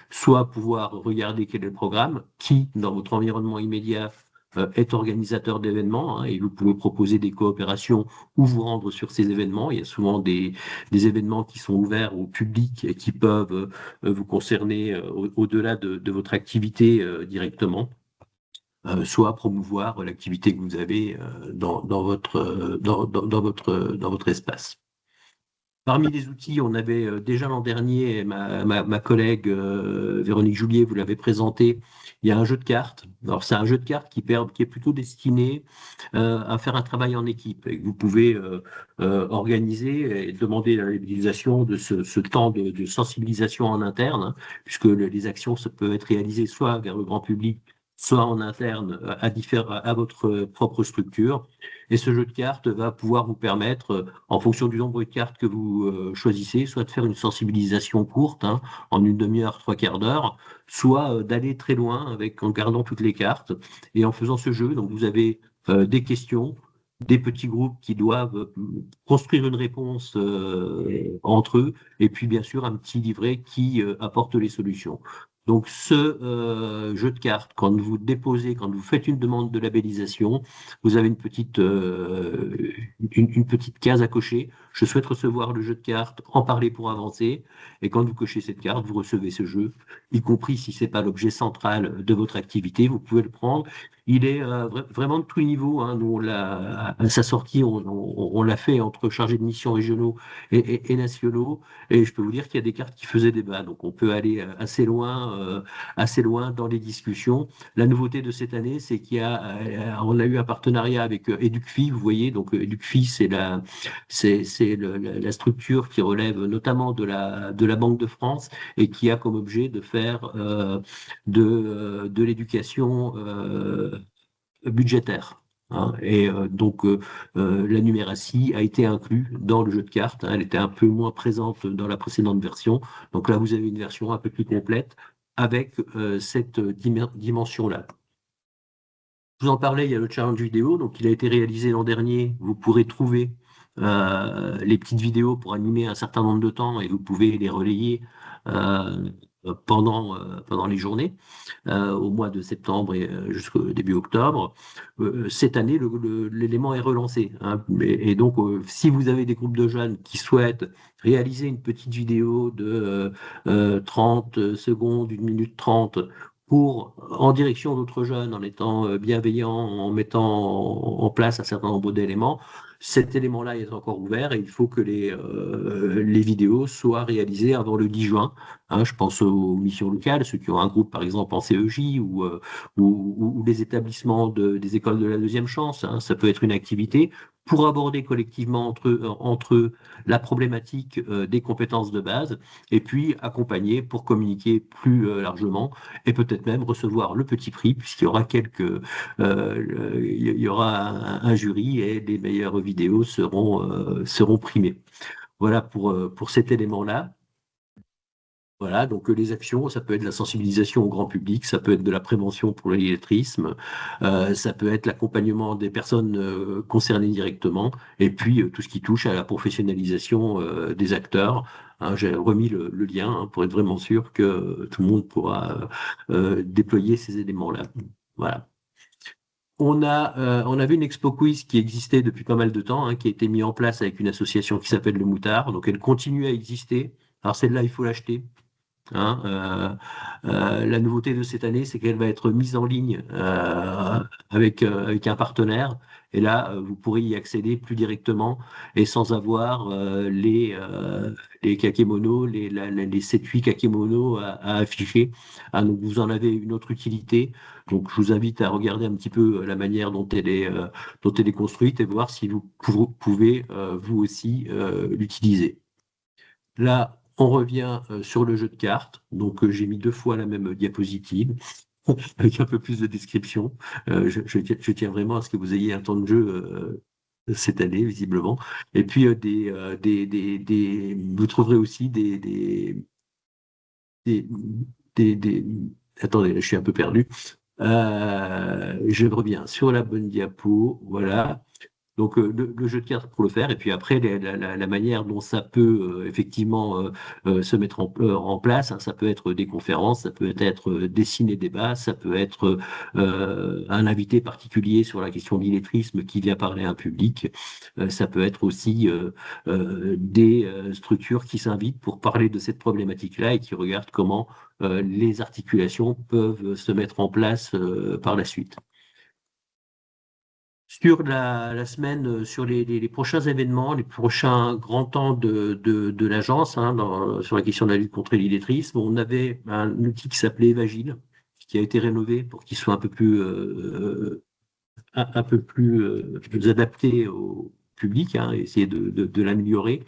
soit pouvoir regarder quel est le programme, qui, dans votre environnement immédiat, est organisateur d'événements, hein, et vous pouvez proposer des coopérations ou vous rendre sur ces événements. Il y a souvent des événements qui sont ouverts au public et qui peuvent vous concerner au-delà de votre activité directement. Soit promouvoir l'activité que vous avez dans votre espace. Parmi les outils, on avait déjà l'an dernier, ma collègue Véronique Julier vous l'avait présenté, il y a un jeu de cartes. Alors c'est un jeu de cartes qui est plutôt destiné à faire un travail en équipe et que vous pouvez organiser et demander la labellisation de ce temps de sensibilisation en interne, hein, puisque les actions peuvent être réalisées soit vers le grand public, soit en interne à votre propre structure. Et ce jeu de cartes va pouvoir vous permettre, en fonction du nombre de cartes que vous choisissez, soit de faire une sensibilisation courte, hein, en une demi-heure, 3/4 d'heure, soit d'aller très loin en gardant toutes les cartes. Et en faisant ce jeu, donc vous avez des questions, des petits groupes qui doivent construire une réponse entre eux, et puis bien sûr un petit livret qui apporte les solutions. Donc, ce jeu de cartes, quand vous faites une demande de labellisation, vous avez une petite case à cocher. Je souhaite recevoir le jeu de cartes, en parler pour avancer. Et quand vous cochez cette carte, vous recevez ce jeu, y compris si ce n'est pas l'objet central de votre activité, vous pouvez le prendre. Il est vraiment de tous les niveaux, hein. Nous, à sa sortie, on l'a fait entre chargés de mission régionaux et nationaux. Et je peux vous dire qu'il y a des cartes qui faisaient débat. Donc, on peut aller assez loin dans les discussions. La nouveauté de cette année, c'est on a eu un partenariat avec EducFi. Vous voyez, donc EducFi, c'est la structure qui relève notamment de la Banque de France et qui a comme objet de faire de l'éducation budgétaire, hein. Et donc, la numératie a été inclue dans le jeu de cartes, hein. Elle était un peu moins présente dans la précédente version. Donc là, vous avez une version un peu plus complète avec cette dimension-là. Je vous en parlais, il y a le challenge vidéo. Donc, il a été réalisé l'an dernier. Vous pourrez trouver les petites vidéos pour animer un certain nombre de temps et vous pouvez les relayer pendant les journées, au mois de septembre et jusqu'au début octobre. Cette année, l'élément est relancé, hein. Et donc, si vous avez des groupes de jeunes qui souhaitent réaliser une petite vidéo de 30 secondes, 1 minute 30, en direction d'autres jeunes, en étant bienveillant, en mettant en place un certain nombre d'éléments, cet élément-là est encore ouvert et il faut que les vidéos soient réalisées avant le 10 juin. Hein, je pense aux missions locales, ceux qui ont un groupe par exemple en CEJ ou les établissements des écoles de la deuxième chance, hein, ça peut être une activité pour aborder collectivement entre eux la problématique des compétences de base et puis accompagner pour communiquer plus largement et peut-être même recevoir le petit prix puisqu'il y aura il y aura un jury et les meilleures vidéos seront primées. Voilà pour cet élément-là. Voilà, donc les actions, ça peut être de la sensibilisation au grand public, ça peut être de la prévention pour l'illettrisme, ça peut être l'accompagnement des personnes concernées directement, et puis tout ce qui touche à la professionnalisation des acteurs. Hein, j'ai remis le lien pour être vraiment sûr que tout le monde pourra déployer ces éléments-là. Voilà. On avait une expo quiz qui existait depuis pas mal de temps, qui a été mise en place avec une association qui s'appelle Le Moutard, donc elle continue à exister. Alors celle-là, il faut l'acheter. La nouveauté de cette année, c'est qu'elle va être mise en ligne avec un partenaire. Et là, vous pourrez y accéder plus directement et sans avoir les kakémonos, les 7-8 kakémonos à afficher. Donc vous en avez une autre utilité. Donc je vous invite à regarder un petit peu la manière dont elle est construite et voir si vous pouvez vous aussi l'utiliser. Là, on revient sur le jeu de cartes. Donc, j'ai mis 2 fois la même diapositive avec un peu plus de description. Je tiens vraiment à ce que vous ayez un temps de jeu cette année, visiblement. Et puis, vous trouverez aussi Attendez, je suis un peu perdu. Je reviens sur la bonne diapo. Voilà. Donc le jeu de cartes pour le faire, et puis après la manière dont ça peut effectivement se mettre en place, ça peut être des conférences, ça peut être des ciné-débats, ça peut être un invité particulier sur la question de l'illettrisme qui vient parler à un public, ça peut être aussi des structures qui s'invitent pour parler de cette problématique-là et qui regardent comment les articulations peuvent se mettre en place par la suite. Sur la semaine, sur les prochains événements, les prochains grands temps de l'agence, sur la question de la lutte contre l'illettrisme, on avait un outil qui s'appelait Evagile, qui a été rénové pour qu'il soit un peu plus adapté au public, essayer de l'améliorer.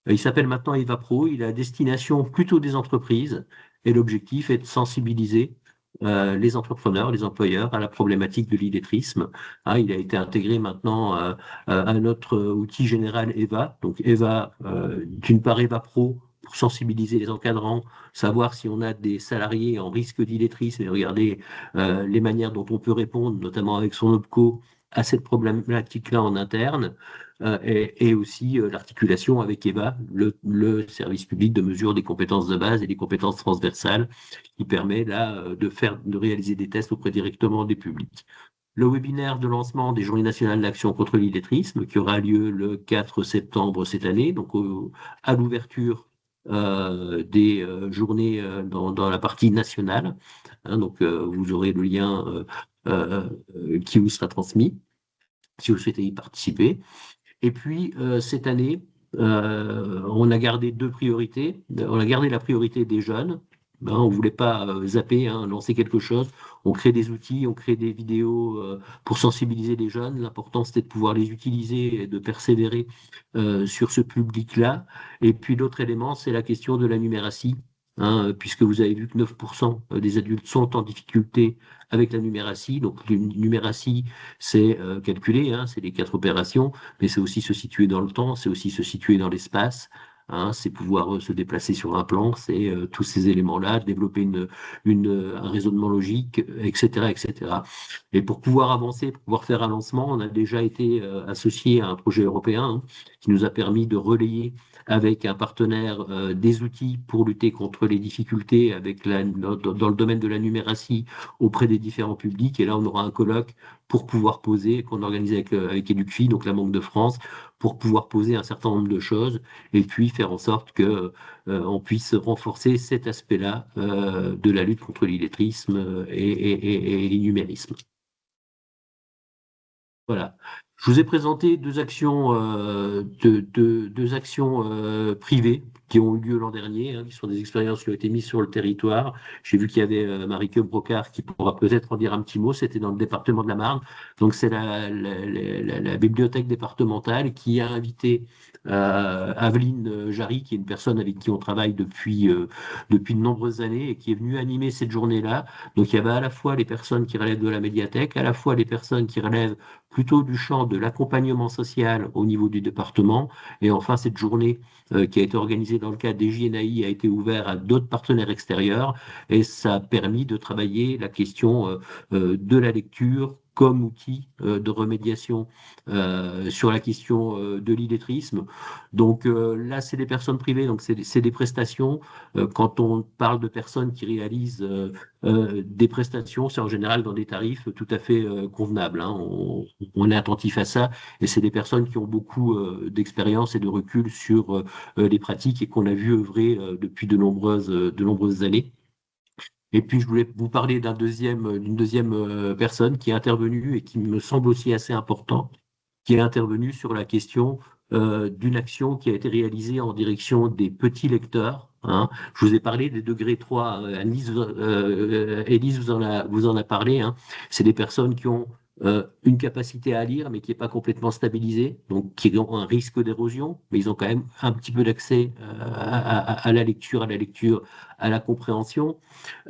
Il s'appelle maintenant EvaPro, il est à destination plutôt des entreprises, et l'objectif est de sensibiliser les entrepreneurs, les employeurs à la problématique de l'illettrisme. Il a été intégré maintenant à notre outil général EVA. Donc EVA, d'une part EvaPro pour sensibiliser les encadrants, savoir si on a des salariés en risque d'illettrisme et regarder les manières dont on peut répondre, notamment avec son OPCO, à cette problématique-là en interne. Et aussi l'articulation avec EVA, le service public de mesure des compétences de base et des compétences transversales, qui permet là de réaliser des tests auprès directement des publics. Le webinaire de lancement des Journées nationales d'action contre l'illettrisme, qui aura lieu le 4 septembre cette année, donc à l'ouverture des journées dans la partie nationale. Donc vous aurez le lien qui vous sera transmis si vous souhaitez y participer. Et puis, cette année, on a gardé 2 priorités. On a gardé la priorité des jeunes. On ne voulait pas zapper, lancer quelque chose. On crée des outils, on crée des vidéos pour sensibiliser les jeunes. L'important, c'était de pouvoir les utiliser et de persévérer sur ce public-là. Et puis, l'autre élément, c'est la question de la numératie. Puisque vous avez vu que 9% des adultes sont en difficulté avec la numératie. Donc, la numératie, c'est calculer, c'est les 4 opérations, mais c'est aussi se situer dans le temps, c'est aussi se situer dans l'espace, c'est pouvoir se déplacer sur un plan, c'est tous ces éléments-là, développer un raisonnement logique, etc., etc. Et pour pouvoir avancer, pour pouvoir faire un lancement, on a déjà été associé à un projet européen qui nous a permis de relayer avec un partenaire des outils pour lutter contre les difficultés dans le domaine de la numératie auprès des différents publics. Et là, on aura un colloque pour pouvoir poser, qu'on organise avec EducFi, donc la Banque de France, pour pouvoir poser un certain nombre de choses et puis faire en sorte que on puisse renforcer cet aspect-là de la lutte contre l'illettrisme et l'innumérisme. Voilà. Je vous ai présenté 2 actions, deux actions privées qui ont eu lieu l'an dernier, qui sont des expériences qui ont été mises sur le territoire. J'ai vu qu'il y avait Marie-Que Brocard qui pourra peut-être en dire un petit mot. C'était dans le département de la Marne. Donc, c'est la bibliothèque départementale qui a invité Aveline Jarry, qui est une personne avec qui on travaille depuis de nombreuses années et qui est venue animer cette journée-là. Donc, il y avait à la fois les personnes qui relèvent de la médiathèque, à la fois les personnes qui relèvent plutôt du champ faire de l'accompagnement social au niveau du département. Et enfin, cette journée qui a été organisée dans le cadre des JNAI a été ouverte à d'autres partenaires extérieurs et ça a permis de travailler la question de la lecture comme outil de remédiation sur la question de l'illettrisme. Donc là, c'est des personnes privées, donc c'est des prestations. Quand on parle de personnes qui réalisent des prestations, c'est en général dans des tarifs tout à fait convenables, hein. On est attentif à ça et c'est des personnes qui ont beaucoup d'expérience et de recul sur les pratiques et qu'on a vu œuvrer depuis de nombreuses années. Et puis, je voulais vous parler d'une deuxième personne qui est intervenue et qui me semble aussi assez important, qui est intervenue sur la question d'une action qui a été réalisée en direction des petits lecteurs, hein. Je vous ai parlé des degrés 3. Élise vous en a parlé, hein. C'est des personnes qui ont une capacité à lire, mais qui n'est pas complètement stabilisée, donc qui ont un risque d'érosion, mais ils ont quand même un petit peu d'accès à la lecture, à la compréhension.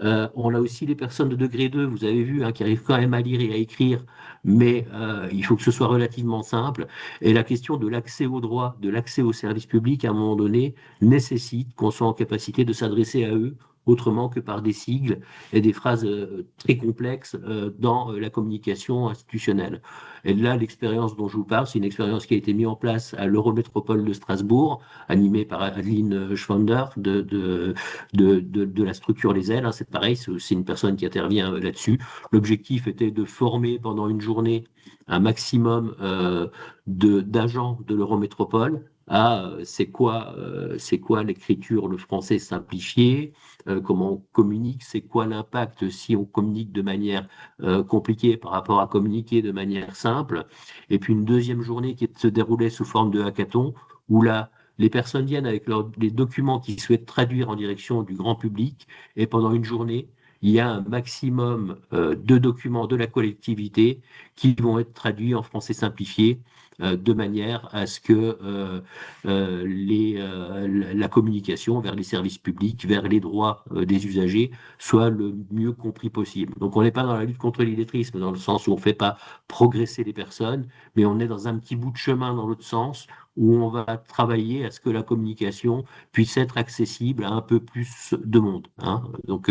On a aussi les personnes de degré 2, vous avez vu, hein, qui arrivent quand même à lire et à écrire, mais il faut que ce soit relativement simple. Et la question de l'accès aux droits, de l'accès aux services publics, à un moment donné, nécessite qu'on soit en capacité de s'adresser à eux autrement que par des sigles et des phrases très complexes dans la communication institutionnelle. Et là, l'expérience dont je vous parle, c'est une expérience qui a été mise en place à l'Eurométropole de Strasbourg, animée par Adeline Schwander de la structure Les Ailes, hein. C'est pareil, c'est une personne qui intervient là-dessus. L'objectif était de former pendant une journée un maximum d'agents de l'Eurométropole à c'est quoi l'écriture, le français simplifié, comment on communique, c'est quoi l'impact si on communique de manière compliquée par rapport à communiquer de manière simple. Et puis une deuxième journée qui se déroulait sous forme de hackathon, où là, les personnes viennent avec les documents qu'ils souhaitent traduire en direction du grand public, et pendant une journée, il y a un maximum de documents de la collectivité qui vont être traduits en français simplifié de manière à ce que la communication vers les services publics, vers les droits des usagers, soit le mieux compris possible. Donc on n'est pas dans la lutte contre l'illettrisme, dans le sens où on ne fait pas progresser les personnes, mais on est dans un petit bout de chemin dans l'autre sens, où on va travailler à ce que la communication puisse être accessible à un peu plus de monde, hein. Donc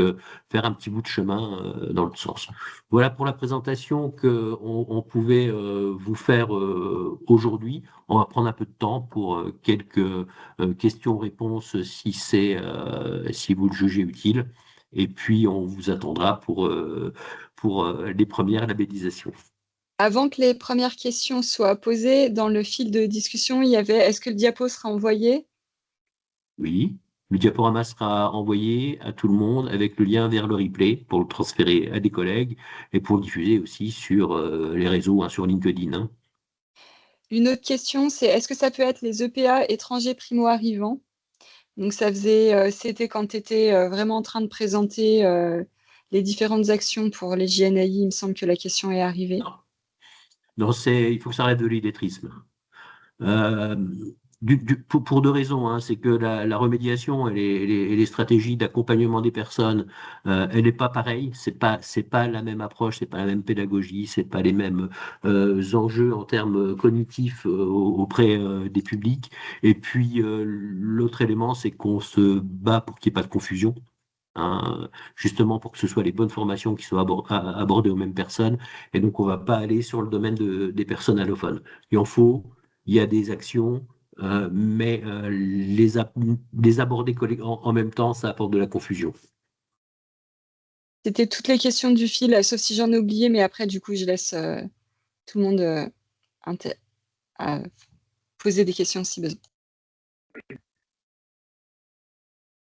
faire un petit bout de chemin dans l'autre sens. Voilà pour la présentation qu'on pouvait vous faire aujourd'hui. On va prendre un peu de temps pour quelques questions-réponses si vous le jugez utile. Et puis, on vous attendra pour les premières labellisations. Avant que les premières questions soient posées, dans le fil de discussion, il y avait est-ce que le diapo sera envoyé? Oui. Le diaporama sera envoyé à tout le monde avec le lien vers le replay pour le transférer à des collègues et pour le diffuser aussi sur les réseaux, hein, sur LinkedIn, hein. Une autre question, c'est est-ce que ça peut être les EPA étrangers primo-arrivants? Donc c'était quand tu étais vraiment en train de présenter les différentes actions pour les JNAI, il me semble que la question est arrivée. Non, il faut que ça arrête de l'illettrisme. Pour deux raisons, hein. C'est que la remédiation et les stratégies d'accompagnement des personnes, elle n'est pas pareille. C'est pas la même approche, c'est pas la même pédagogie, c'est pas les mêmes enjeux en termes cognitifs auprès des publics. Et puis l'autre élément, c'est qu'on se bat pour qu'il n'y ait pas de confusion, hein, justement pour que ce soit les bonnes formations qui soient abordées aux mêmes personnes. Et donc, on ne va pas aller sur le domaine des personnes allophones. Il y a des actions, mais les aborder en même temps, ça apporte de la confusion. C'était toutes les questions du fil, sauf si j'en ai oublié, mais après, du coup, je laisse tout le monde poser des questions si besoin.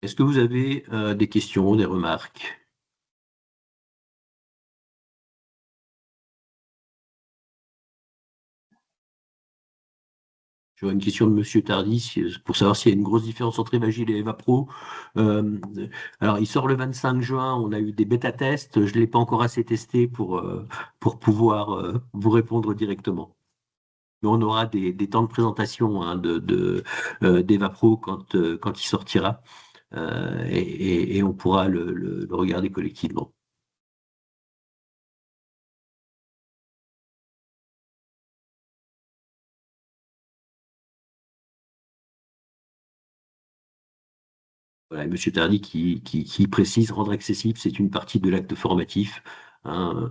Est-ce que vous avez des questions, des remarques? Je vois une question de Monsieur Tardy pour savoir s'il y a une grosse différence entre Evagil et EvaPro. Alors, il sort le 25 juin. On a eu des bêta-tests. Je ne l'ai pas encore assez testé pour pouvoir vous répondre directement. Mais on aura des temps de présentation, hein, d'EvaPro quand il sortira. Et on pourra le regarder collectivement. Voilà, M. Tardy qui précise rendre accessible, c'est une partie de l'acte formatif. Hein,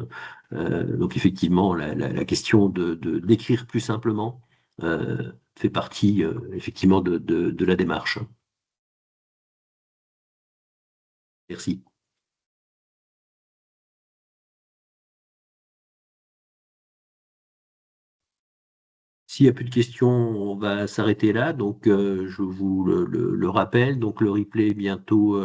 donc effectivement, la question d'écrire plus simplement fait partie effectivement de la démarche. Merci. S'il n'y a plus de questions, on va s'arrêter là. Donc, je vous le rappelle. Donc, le replay est bientôt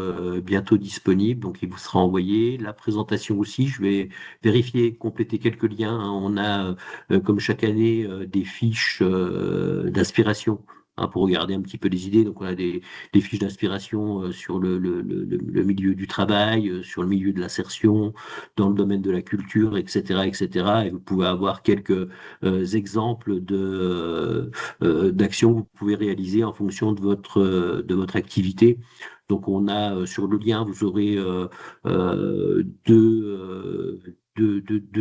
disponible. Donc, il vous sera envoyé. La présentation aussi. Je vais vérifier, compléter quelques liens. Hein. On a, comme chaque année, des fiches d'inspiration. Hein, pour regarder un petit peu les idées. Donc, on a des fiches d'inspiration sur le milieu du travail, sur le milieu de l'insertion, dans le domaine de la culture, etc., etc. Et vous pouvez avoir quelques exemples d'actions que vous pouvez réaliser en fonction de votre activité. Donc, on a sur le lien, vous aurez deux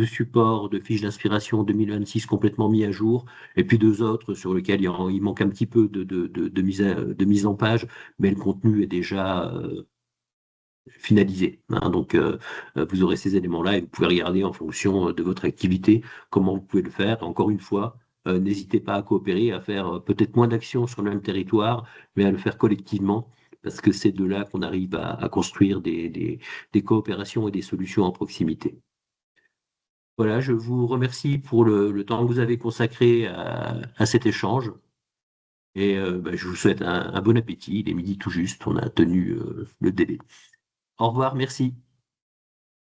supports de fiches d'inspiration 2026 complètement mis à jour, et puis deux autres sur lesquels il manque un petit peu de mise en page, mais le contenu est déjà finalisé. Hein. Donc, vous aurez ces éléments-là et vous pouvez regarder en fonction de votre activité comment vous pouvez le faire. Encore une fois, n'hésitez pas à coopérer, à faire peut-être moins d'actions sur le même territoire, mais à le faire collectivement, parce que c'est de là qu'on arrive à construire des coopérations et des solutions en proximité. Voilà, je vous remercie pour le temps que vous avez consacré à cet échange. Et je vous souhaite un bon appétit. Il est midi tout juste, on a tenu le délai. Au revoir, merci.